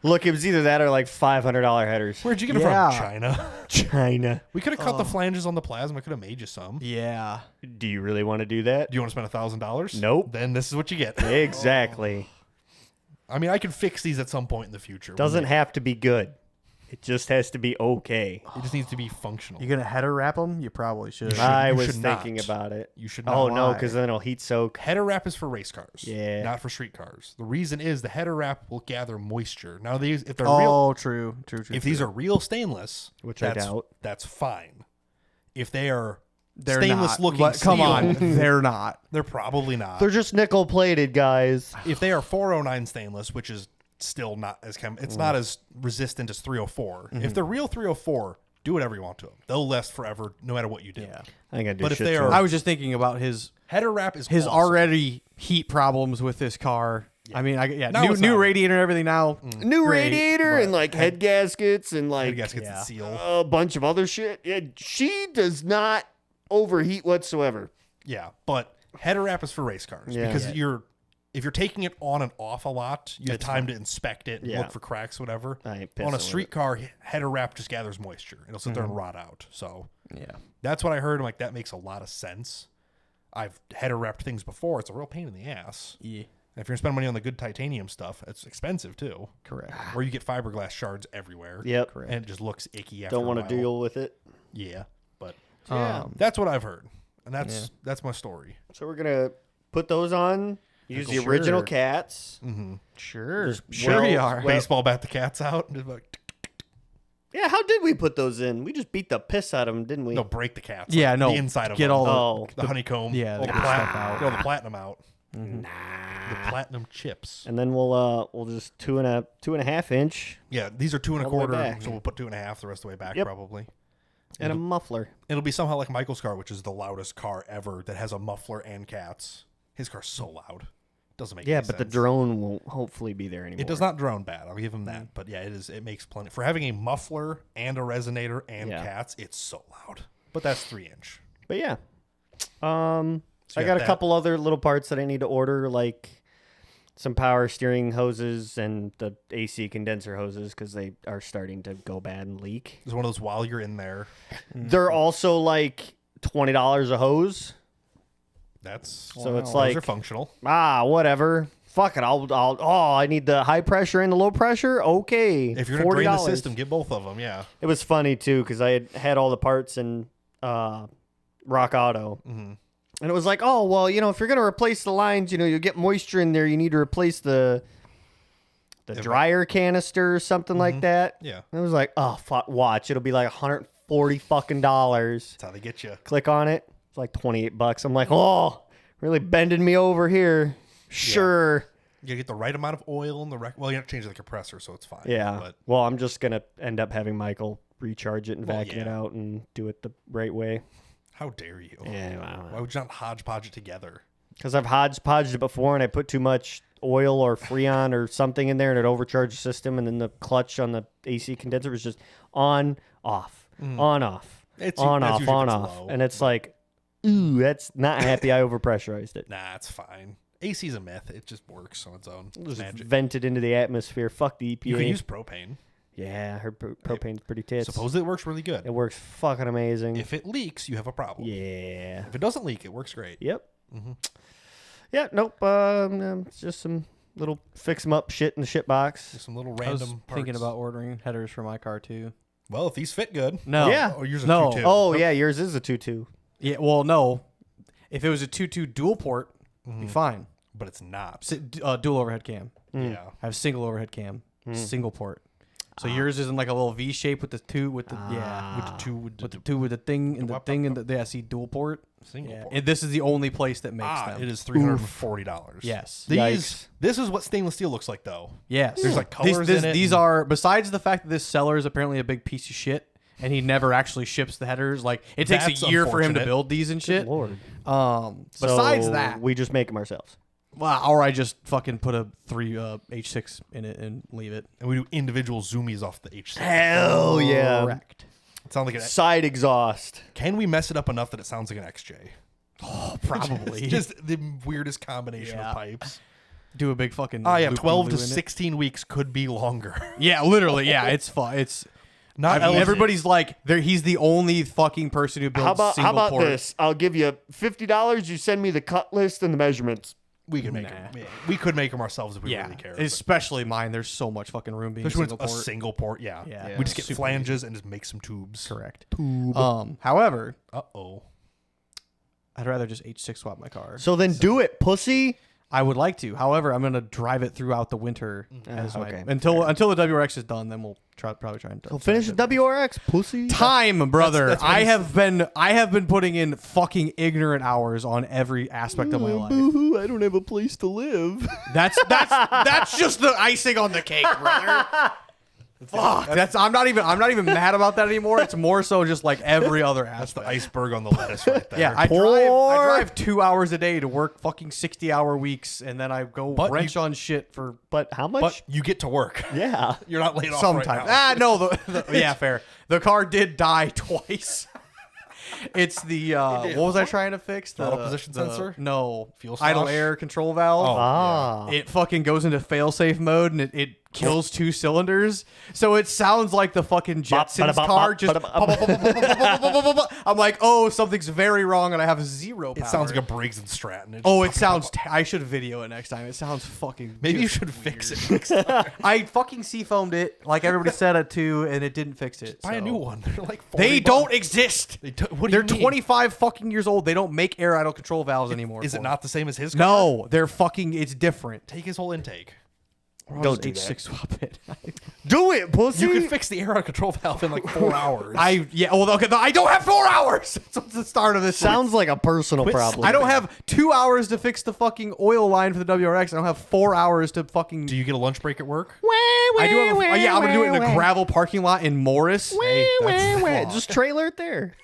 Look, it was either that or like $500 headers. where'd you get it Yeah. from? China. China. We could have cut the flanges on the plasma. Could have made you some. Yeah. Do you really want to do that? Do you want to spend $1,000? Nope. Then this is what you get. Exactly. I mean, I can fix these at some point in the future. Doesn't have to be good. It just has to be okay. It just needs to be functional. You gonna header wrap them? You probably should. I you was should not. thinking about it. You should Oh not. no, Why? because then it'll heat soak. Header wrap is for race cars. Yeah. Not for street cars. The reason is the header wrap will gather moisture. Now these, if they're real, True. if these are real stainless, Which I that's, doubt. that's fine. If they are They're stainless not. looking But come steel, on, they're not. they're probably not. They're just nickel plated, guys. If they are 409 stainless, which is still not as it's not as resistant as 304. If they're real 304, do whatever you want to them. They'll last forever, no matter what you do. Yeah. I ain't gonna do But if shit they to are- them. I was just thinking about his Header wrap is awesome. already heat problems with this car. I mean, Now it's new not. radiator and everything now. New Great, radiator but- and like head gaskets and like I guess gets Yeah. the seal. a bunch of other shit. Yeah, she does not overheat whatsoever. Yeah, but header wrap is for race cars Yeah. because Yeah. if you're taking it on and off a lot, you have time to inspect it and Yeah. look for cracks, whatever. I ain't On a pissing street car, header wrap just gathers moisture. It'll sit there and rot out. So Yeah. that's what I heard. I'm like, that makes a lot of sense. I've header wrapped things before. It's a real pain in the ass. Yeah. And if you're gonna spend money on the good titanium stuff, it's expensive too. Correct. Where you get fiberglass shards everywhere. Yep. And it just looks icky after Don't want want to deal with it. Yeah. But Yeah. that's what I've heard. And that's my story. So we're gonna put those on. Use the Sure. original cats. Sure. Just Sure you well- are. Baseball bat the cats out. Just like, Yeah, how did we put those in? We just beat the piss out of them, didn't we? no, break the cats. Yeah, out. no, The inside of get them. all the honeycomb. yeah, all the the, good stuff out. get all the platinum out. The platinum chips. And then we'll just 2.5 inch Yeah, these are 2 All the way 1/4, back. so we'll put 2.5 the rest of the way back Yep. probably. and a muffler. It'll be somehow like Michael's car, which is the loudest car ever that has a muffler and cats. His car's so loud. Doesn't make Yeah, any but the sense. drone won't hopefully be there anymore. It does not drone bad. I'll give him that. But yeah, it makes plenty. For having a muffler and a resonator and Yeah. cats, it's so loud. But that's 3-inch. But yeah. So I you got got a that. couple other little parts that I need to order, like some power steering hoses and the AC condenser hoses because they are starting to go bad and leak. It's one of those while you're in there. They're also like $20 a hose. That's So it's those like are functional. whatever. Fuck it. I need the high pressure and the low pressure. Okay. If you're gonna drain the $40. system, get both of them. Yeah. It was funny too because I had all the parts in Rock Auto, and it was like, oh well, if you're gonna replace the lines, you get moisture in there. You need to replace the dryer canister or something like that. Yeah. And it was like, oh fuck, watch, it'll be like $140 fucking dollars. That's how they get you. Click on it, It's like $28. I'm like, oh, really bending me over here. Sure. You get the right amount of oil in the well, you have to change the compressor, so it's fine. Yeah. But Well, I'm just gonna end up having Michael recharge it and vacuum it yeah. out and do it the right way. how dare you? Yeah, Why would you not hodgepodge it together? Because I've hodgepodged it before and I put too much oil or Freon or something in there and it overcharged the system, and then the clutch on the AC condenser was just on, off, on, off, It's on, that's off, usually on, if it's off. low. And it's like, ooh, that's not happy. I overpressurized it. Nah, it's fine. AC's a myth. It just works on its own. Just Magic. vented into the atmosphere. Fuck the EPA. You can use propane. Yeah, I heard propane's pretty tits. Supposedly it works really good. It works fucking amazing. If it leaks, you have a problem. Yeah. If it doesn't leak, it works great. Yep. Mm-hmm. Yeah, nope. It's just some little fix 'em up shit in the shit box. Just some little I was random parts. thinking about ordering headers for my car too. Well, if these fit good. No. Yeah. Oh, yours are No. 2.2. Oh, yeah, yours is a 2.2. Yeah. Well, no. If it was a 2.2 dual port, it'd be fine. But it's not. Dual overhead cam. Yeah. I have single overhead cam, single port. So yours isn't like a little V shape with the two with the With the two with with the two with the thing and the thing and the see dual port. single Yeah. port. And this is the only place that makes them. It is $340. Yes. Yikes. This is what stainless steel looks like, though. Yes. There's, like, colors in it These and- are, besides the fact that this seller is apparently a big piece of shit and he never actually ships the headers. Like, it takes That's a year for him to unfortunate. build these and shit. Lord. Besides So that, we just make them ourselves. well, or I just fucking put a 3 H6 in it and leave it. And we do individual zoomies off the H6. Hell yeah. Correct. It sounds like an. Side exhaust. Can we mess it up enough that it sounds like an XJ? Probably. Just the weirdest combination Yeah. of pipes. Do a big fucking. Oh, yeah. loop-de-loo 12 to in it. 16 weeks could be longer. Yeah, literally. Yeah, it's fun. It's Not everybody's like, he's the only fucking person who builds single port. this? I'll give you $50. You send me the cut list and the measurements. We could make Nah. them. We could make them ourselves if we Yeah, really care. especially mine. There's so much fucking room being Especially when single it's a port. single port. Yeah. Yeah. We just get Super flanges and just make some tubes. Correct. However, Uh-oh. I'd rather just H6 swap my car. So then do it, pussy. I would like to. However, I'm gonna drive it throughout the winter okay. until the WRX is done. Then we'll probably try and So finish the WRX, pussy. time, brother. that's what I have been putting in fucking ignorant hours on every aspect of my life. Boo-hoo, I don't have a place to live. That's just the icing on the cake, brother. Fuck. I'm not even mad about that anymore. It's more so just like every other That's the aspect. iceberg on the lettuce right there. Yeah, I drive 2 hours a day to work fucking 60-hour weeks, and then I go But wrench on shit for But how much? But you get to work. Yeah. You're not laid off sometimes. right now. No, yeah, fair. The car did die twice. It's the what was I trying to fix? The Throttle position sensor? No, Fuel idle slosh? air control valve. Oh. Ah. It fucking goes into fail-safe mode and it kills 2 cylinders. So it sounds like the fucking Jetsons car just I'm like, oh, something's very wrong and I have 0 power. It sounds like a Briggs and Stratton. Oh, it sounds I should video it next time. It sounds fucking Maybe you just should weird. fix it next time. I fucking seafoamed it like everybody said it to and it didn't fix it. Buy a so. new one. They're like 40 They bucks. don't exist. What do They're you mean? 25 fucking years old. They don't make air idle control valves anymore. Is it for not the same as his it. car? No, they're fucking. It's different. Take his whole intake. Or I'll Don't just do H6 swap it. Do it, pussy. You can fix the air out control valve in like 4 hours. Well, okay. I don't have 4 hours. That's the start of this. Sounds like a personal Quit problem. I don't have 2 hours to fix the fucking oil line for the WRX. I don't have 4 hours to fucking. Do you get a lunch break at work? I do have. I'm gonna do it in a gravel parking lot in Morris. Hey, that's Just trailer it there.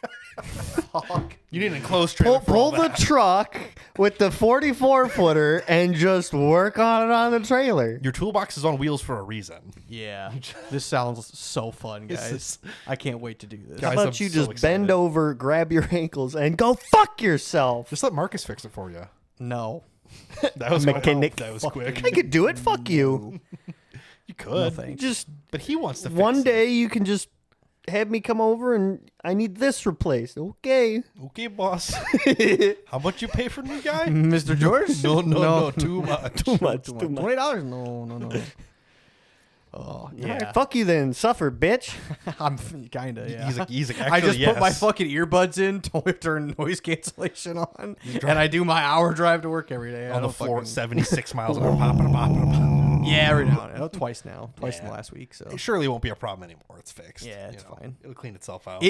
You need an enclosed trailer. for Pull all the that. truck with the 44-footer and just work on it on the trailer. Your toolbox is on wheels for a reason. Yeah, this sounds so fun, This guys. is- I can't wait to do this. Guys, How about I'm you so just excited. bend over, grab your ankles, and go fuck yourself? Just let Marcus fix it for you. No, That was Mechanic. That was quick. I could do it. Fuck you. You could. thanks. Just But he wants to fix one it. day you can just have me come over and I need this replaced. Okay. Okay, boss. How much you pay for new guy? Mr. George? No, too much. Too much. $20? No. Oh, Yeah. yeah. Fuck you then. Suffer, bitch. I'm kinda, yeah. He's like, actually, I just yes. put my fucking earbuds in to turn noise cancellation on, and I do my hour drive to work every day. I on the don't floor, fucking- 76 miles an hour, popping. Yeah, every now and then. Twice now. Twice in Yeah. the last week. So It surely won't be a problem anymore. It's fixed. Yeah, it's fine. It'll clean itself out.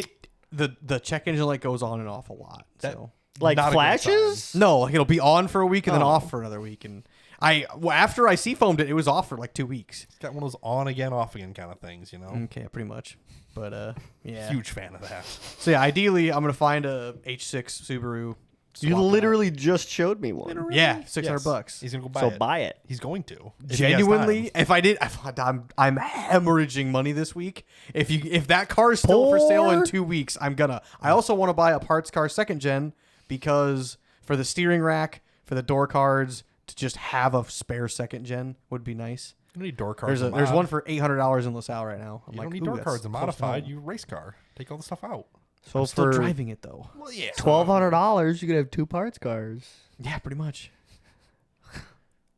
the check engine light goes on and off a lot. So Like not a good flashes? No, like it'll be on for a week and then off for another week. And after I seafoamed it, it was off for like 2 weeks. It's got one of those on again, off again kind of things, you know. Okay, pretty much. But yeah. Huge fan of that. So yeah, ideally, I'm gonna find a H6 Subaru. You literally just showed me one. Yeah, $600. Yes. He's gonna go buy So it. buy it. He's going to. If he has Genuinely, time. if I did, I'm hemorrhaging money this week. If that car is still for sale in 2 weeks, I'm gonna. I also want to buy a parts car 2nd gen because for the steering rack, for the door cards, to just have a spare 2nd gen would be nice. You don't need door cards. There's one for $800 in LaSalle right now. I'm You like, don't need ooh, door that's cards and close to modified. home. You race car. Take all the stuff out. So I'm still for driving it though. Well, yeah. $1,200, you could have 2 parts cars. Yeah, pretty much.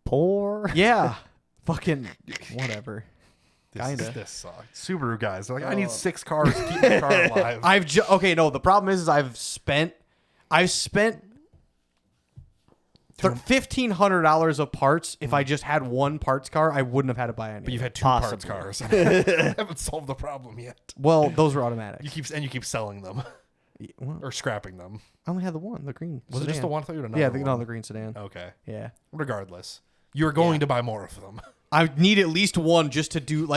Poor. Yeah, fucking whatever. Kinda. This sucks. Subaru guys. They're like, I need 6 cars to keep my car alive. Okay. No, the problem is I've spent $1,500 of parts. If I just had one parts car, I wouldn't have had to buy any. But you've had 2 Possibly. parts cars. I haven't solved the problem yet. Well, those were automatic. You keep selling them Well, or scrapping them. I only had the one, the green. Was it sedan. just the one? I thought you had another Yeah, one. the green sedan. Okay. Yeah, Regardless, you're going to buy more of them. I need at least one just to do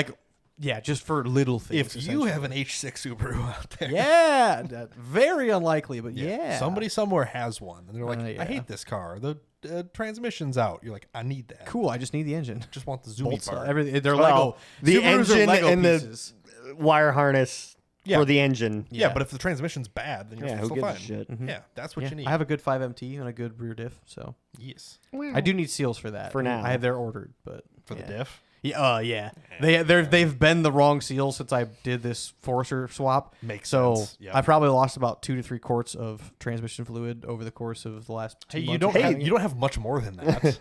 just for little things. If you have an H6 Subaru out there, yeah, very unlikely, but yeah. somebody somewhere has one, and they're like, Yeah. I hate this car. The transmission's out. You're like, I need that. Cool. I just need the engine. Just want the zoomy Bolts, part. everything. They're Well, Lego. the Subarus are engine Lego and pieces. the wire harness Yeah. for the engine. Yeah, but if the transmission's bad, then you're Yeah, who still gives a fine. shit? Yeah, that's what Yeah, you need. I have a good 5MT and a good rear diff, so yes. I do need seals for that. For now. I have they're ordered, but For the diff. Yeah, yeah. They've been the wrong seals since I did this Forester swap. Makes so sense. Yep. I probably lost about 2 to 3 quarts of transmission fluid over the course of the last 2 Hey, months. you don't have much more than that.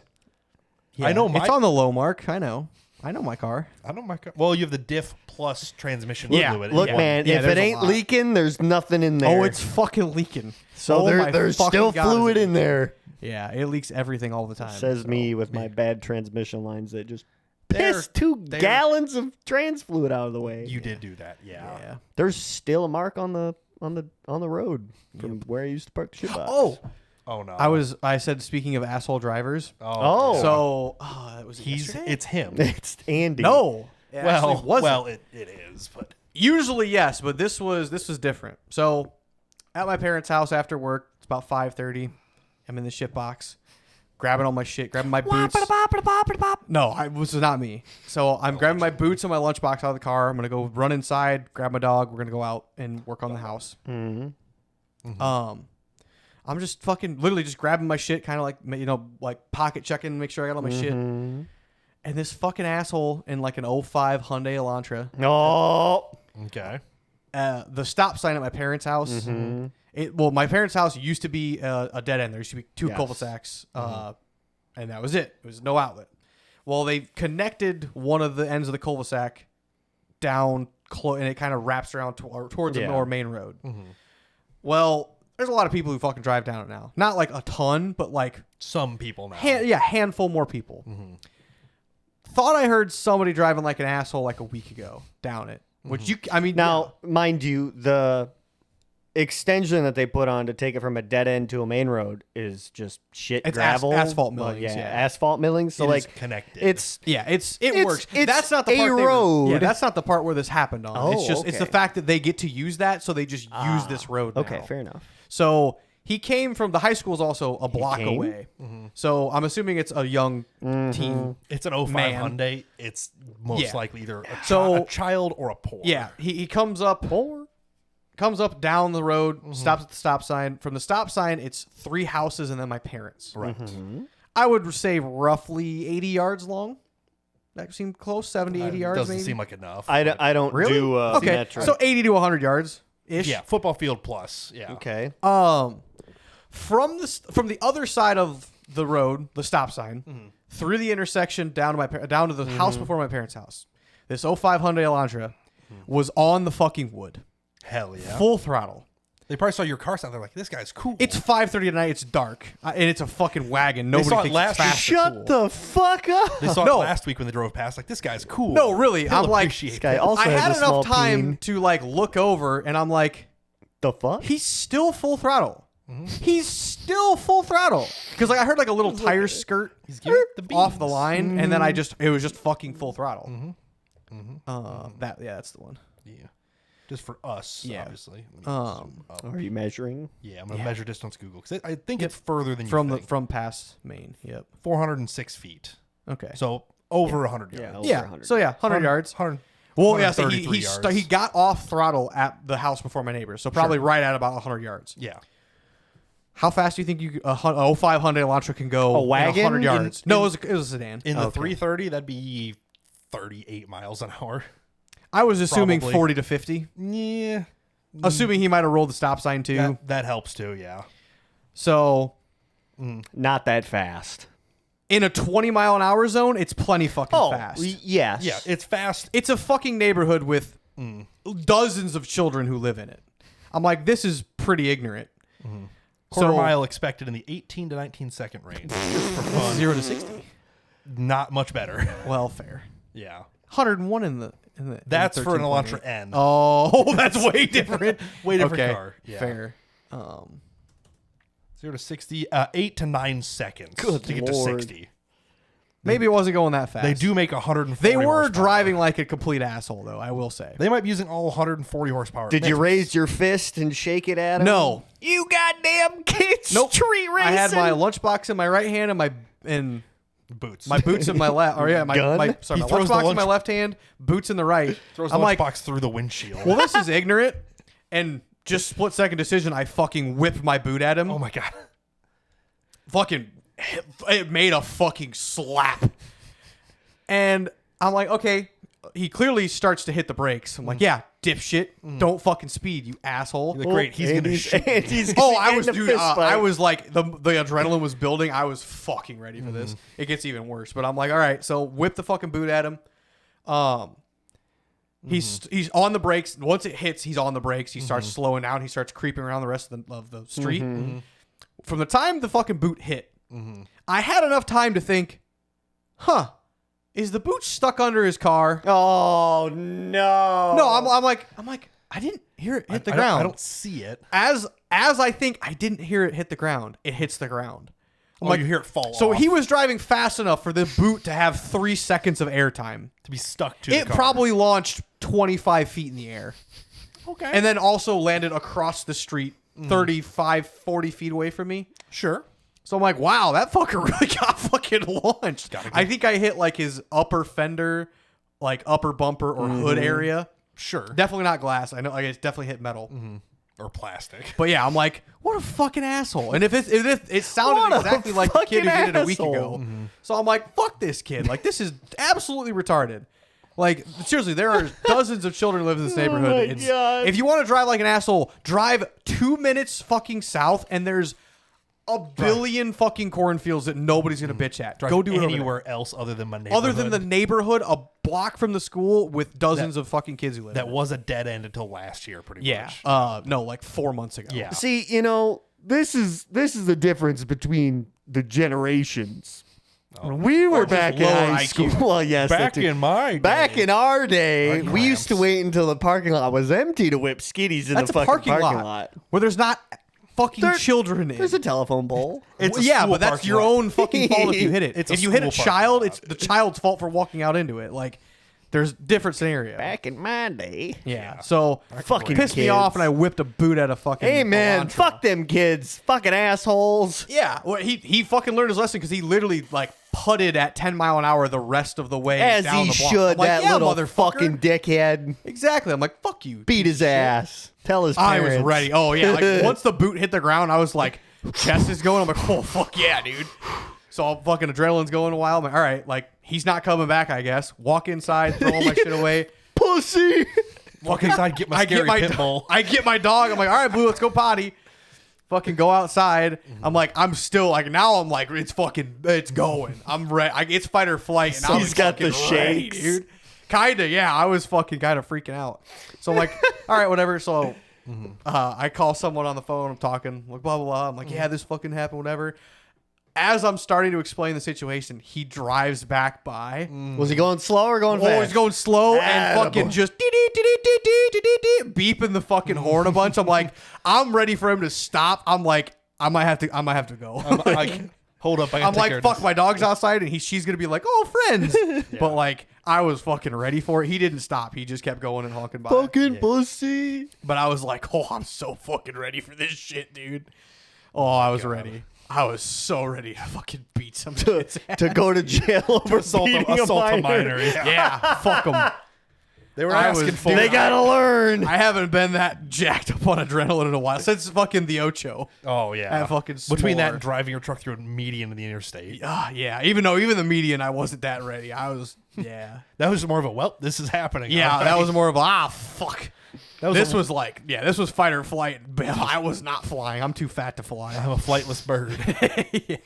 Yeah, I know it's on the low mark. I know my car. I know my car. Well, you have the diff plus transmission Yeah, fluid. Look, Yeah. man, Yeah, if there's it a ain't lot. leaking, there's nothing in there. Oh, it's fucking leaking. so Oh my there's fucking still God, is fluid it in there. Yeah, it leaks everything all the time. Says so. me with my bad transmission lines that just They're- piss 2 they're- gallons of trans fluid out of the way. You did do that. Yeah. Yeah. There's still a mark on the road from where I used to park the shit box. Oh no. I said speaking of asshole drivers. Oh. So it was it's him. It's Andy. no. It actually wasn't. It is, but Usually yes, but this was different. So at my parents' house after work, it's about 5:30. I'm in the shit box, grabbing all my shit, grabbing my boots. No, it was not me. So I'm grabbing my boots and my lunchbox out of the car. I'm gonna go run inside, grab my dog. We're gonna go out and work on the house. I'm just fucking literally just grabbing my shit, kind of like pocket checking, make sure I got all my shit. And this fucking asshole in like an 05 Hyundai Elantra. Oh. okay. The stop sign at my parents' house. My parents' house used to be a dead end. There used to be 2 Yes. cul-de-sacs, and that was it. It was no outlet. Well, they connected one of the ends of the cul-de-sac down, and it kind of wraps around towards the main road. Well, there's a lot of people who fucking drive down it now. Not like a ton, but like Some people now. handful more people. Thought I heard somebody driving like an asshole like a week ago down it. Which Now, mind you, the extension that they put on to take it from a dead end to a main road is just shit It's gravel. asphalt Well, millings, yeah. asphalt millings. So It is like connected. it works. it's That's not the a part road. Yeah, that's not the part where this happened on. Oh, it's just it's the okay. fact that they get to use that, so they just use this road. okay, now. fair enough. So he came from the high school is also a block came? away. So I'm assuming it's a young teen. It's an 05 Man. Hyundai. It's most Yeah. likely either So- a child or a poor. Yeah, he comes up down the road, stops at the stop sign. From the stop sign, it's 3 houses and then my parents. Right. I would say roughly 80 yards long. That seemed close, 70, 80 yards Doesn't maybe. seem like enough. I don't Really? do Okay, metric. so 80 to 100 yards ish. Yeah, football field plus. Yeah. Okay. From the other side of the road, the stop sign, through the intersection down to the house before my parents' house. This 05 Hyundai Elantra was on the fucking wood, Hell yeah. full throttle. They probably saw your car sound. They're like, this guy's cool. It's 5:30 at night. It's dark, and it's a fucking wagon. Nobody saw it thinks last it's fast. or Shut cool. the fuck up. They saw No. it last week when they drove past. Like, this guy's cool. No, really. He'll I'm like, appreciate This guy that. also I has had a small enough time peen. to like look over, and I'm like, The fuck? he's still full throttle. he's still full throttle. Because like I heard like a little tire skirt He's giving it the off the beans. line, and then it was just fucking full throttle. That's the one. Yeah. Just for us, Yeah. obviously. Let me zoom up. Are you measuring? Yeah, I'm gonna measure distance Google because I think it's further than From you the think. past Maine. Yep. 406 feet. Okay. So over 100 yards. over Yeah. 100. So yeah, 100 yards. 100, Well, yeah. So 133 yards. he got off throttle at the house before my neighbors, so probably right at about 100 yards. Yeah. How fast do you think a 05 Hyundai Elantra can go? A wagon? 100 yards. No, it was a sedan. In the 330, that'd be 38 miles an hour. I was assuming Probably. 40 to 50. Yeah. Assuming he might have rolled the stop sign too. That helps too, yeah. So Not that fast. in a 20-mile-an-hour zone, it's plenty fucking fast. Yes. Yeah, it's fast. It's a fucking neighborhood with dozens of children who live in it. I'm like, this is pretty ignorant. Quarter mile expected in the 18 to 19 second range. Just for fun. 0 to 60. Not much better. Well, fair. Yeah. 101 in the. That's for an 13.8. Elantra N. Oh, that's way different. Way different Okay, car. Yeah. fair. 0 to 60, 8 to 9 seconds Good to get Lord. to 60. Maybe it wasn't going that fast. They do make 140 They were horsepower. driving like a complete asshole, though. I will say. They might be using all 140 horsepower. Did you raise your fist and shake it at him? No. You goddamn kids. Nope. Street racing. I had my lunchbox in my right hand and my boots? boots in my left. Or yeah, my Gun? my He lunchbox throws the in my left hand, boots in the right. Throws I'm the like, lunchbox through the windshield. well, this is ignorant. And just split second decision, I fucking whipped my boot at him. Oh my god. Fucking, it made a fucking slap. And I'm like, okay. He clearly starts to hit the brakes. I'm like, yeah, dipshit. Don't fucking speed, you asshole. Like, great, he's going to shoot. Oh, I was, dude. I was like, the adrenaline was building. I was fucking ready for this. It gets even worse. But I'm like, all right. So whip the fucking boot at him. He's on the brakes. Once it hits, he's on the brakes. He starts slowing down. He starts creeping around the rest of the street. From the time the fucking boot hit, I had enough time to think, huh, is the boot stuck under his car? Oh no. No, I'm like, I didn't hear it hit the ground. I don't see it. As I think I didn't hear it hit the ground, it hits the ground. I'm like, you hear it fall so off. he was driving fast enough for the boot to have 3 seconds of airtime. To be stuck to the It car. probably launched 25 feet in the air. Okay. And then also landed across the street 35, 40 feet away from me. Sure. So I'm like, wow, that fucker really got fucking launched. I think I hit like his upper fender, like upper bumper or hood area. Sure. Definitely not glass. I know I definitely hit metal. Or plastic. But yeah, I'm like, what a fucking asshole. And if it sounded What a exactly like the kid who fucking did it a week asshole. ago. So I'm like, fuck this kid. Like, this is absolutely retarded. Like, seriously, there are dozens of children who live in this neighborhood. my It's, God. if you want to drive like an asshole, drive 2 minutes fucking south, and there's a billion fucking cornfields that nobody's gonna bitch at. Drive Go do it over anywhere else other than my there. neighborhood. Other than the neighborhood, a block from the school with dozens of fucking kids who live. that in it. was a dead end until last year, pretty Yeah. much. No, like 4 months ago. Yeah. See, this is the difference between the generations. When we were back in lower high IQ. school. Well, yes, that Back too. in my day. Back in our day, Our we used to cramps. wait until the parking lot was empty to whip skitties in That's the a fucking parking lot where there's not fucking There- children in. There's a telephone pole. It's a yeah, school but that's parking your lot. own fucking fault if you hit it. It's a if you hit a school parking child, lot. it's the child's fault for walking out into it. Like, there's different scenario. Back in my day. Yeah. So Fucking pissed me kids. off, and I whipped a boot at a fucking. Hey man, Elantra. fuck them kids. Fucking assholes. Yeah, well, he fucking learned his lesson because he literally like putted at 10 mile an hour the rest of the way As down he the block. should, I'm like, that yeah, little motherfucker. fucking dickhead. Exactly. I'm like, fuck you. Beat piece his of shit. ass. Tell his I parents. was ready. Oh yeah, like once the boot hit the ground, I was like, chest is going. I'm like, oh fuck yeah, dude. So all fucking adrenaline's going a while. I'm like, all right, like he's not coming back, I guess. Walk inside, throw all my shit away. Pussy. Walk inside, get my scary pit bull. I get my dog. I'm like, all right, Blue, let's go potty. Fucking go outside. I'm like, I'm still like, now I'm like, it's going. I'm ready. It's fight or flight. And I He's was got the fucking ready, shakes. dude. Kinda, yeah. I was fucking kind of freaking out. So I'm like, all right, whatever. So I call someone on the phone. I'm talking, like, blah, blah, blah. I'm like, yeah, this fucking happened, whatever. as I'm starting to explain the situation, he drives back by. Was he going slow or going fast? Oh, he's going slow and fucking just beeping the fucking horn a bunch. I'm like, I'm ready for him to stop. I'm like, I might have to go. Hold up. I'm like, fuck, my dog's outside, and she's gonna be like, oh, friends. But like, I was fucking ready for it. He didn't stop. He just kept going and honking by. Fucking pussy. But I was like, oh, I'm so fucking ready for this shit, dude. Oh, I was ready. I was so ready to fucking beat some kids. To go to jail over assault a minor. Yeah, fuck them. They were asking for They gotta learn. I haven't been that jacked up on adrenaline in a while since fucking the Ocho. Oh yeah, I fucking between that swore. and driving your truck through a median in the interstate. Yeah. Even the median, I wasn't that ready. I was, yeah. That was more of a this is happening. Yeah, All right. that was more of a fuck. This a- was like, this was fight or flight. I was not flying. I'm too fat to fly. I'm a flightless bird. Yeah.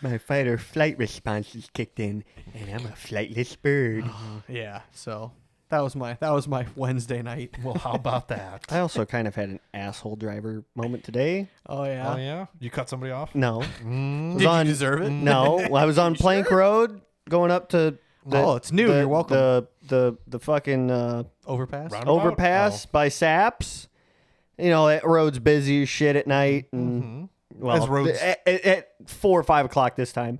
My fight or flight response is kicked in, and I'm a flightless bird. Yeah. So that was my Wednesday night. Well, how about that? I also kind of had an asshole driver moment today. Oh yeah. Oh yeah, you cut somebody off? No. Did you deserve it? No, I was on Plank Road going up to It's new. You're welcome. The fucking Overpass. Roundabout? overpass by Saps. You know, that road's busy as shit at night, and well, As roads- at 4 or 5 o'clock this time.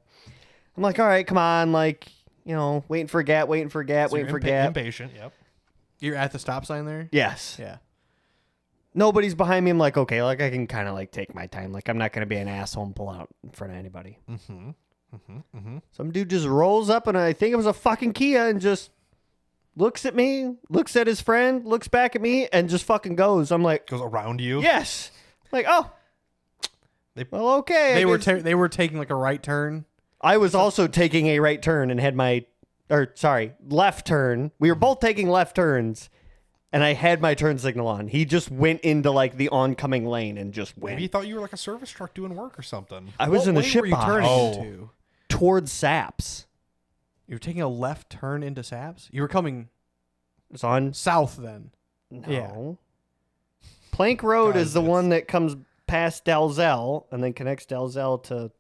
I'm like, all right, come on, like, you know, waiting for a gap, waiting for a gap, So waiting you're for a gap. impatient. Yep. You're at the stop sign there. Yes. Yeah. Nobody's behind me. I'm like, okay, like I can kind of like take my time. Like I'm not gonna be an asshole and pull out in front of anybody. Some dude just rolls up, and I think it was a fucking Kia, and just looks at me, looks at his friend, looks back at me, and just fucking goes. I'm like, Goes around you. yes. Like, oh, well, okay. They were taking like a right turn. I was also taking a right turn and had left turn. We were both taking left turns, and I had my turn signal on. He just went into like the oncoming lane and just went. Maybe he thought you were like a service truck doing work or something. I was What in the lane ship were you box turning Oh. into? towards Saps. You were taking a left turn into Saps. You were coming It's on. south then. No. Yeah. Plank Road Guys, is the that's- one that comes past Dalzell and then connects Dalzell to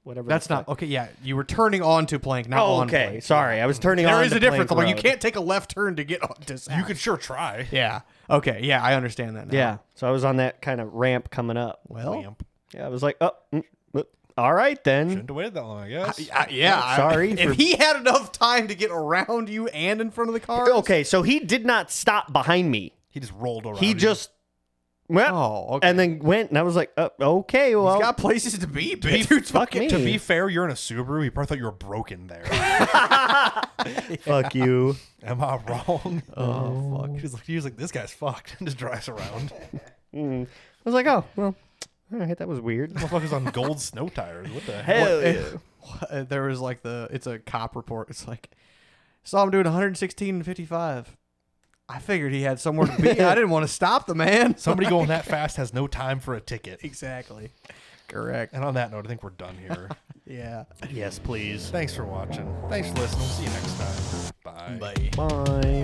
whatever. That's the not fuck. okay. Yeah, you were turning onto Plank, not Oh, on okay. Plank. Sorry, I was turning on. There is to a difference. Plank I'm like, you Road. can't take a left turn to get onto Saps. You could sure try. Yeah. Okay. Yeah, I understand that now. Yeah. So I was on that kind of ramp coming up. Well. Lamp. Yeah, I was like, all right then. Shouldn't have waited that long, I guess. Yeah. Sorry If for- he had enough time to get around you and in front of the car. Okay, so he did not stop behind me. He just rolled around. He you. just went Oh, okay. and then went, and I was like, okay, well, He's got places to be. Dude, fuck me. To be fair, you're in a Subaru. He probably thought you were broken there. fuck you. Am I wrong? Oh, fuck. He was like, this guy's fucked. And just drives around. I was like, oh, well, all right, that was weird. Motherfucker's on gold snow tires. What the hell? Hell yeah. There was like it's a cop report. It's like, saw him doing 116 and 55. I figured he had somewhere to be. I didn't want to stop the man. Somebody going that fast has no time for a ticket. Exactly. Correct. And on that note, I think we're done here. Yeah. Yes, please. Thanks for watching. Thanks for listening. See you next time. Bye. Bye. Bye.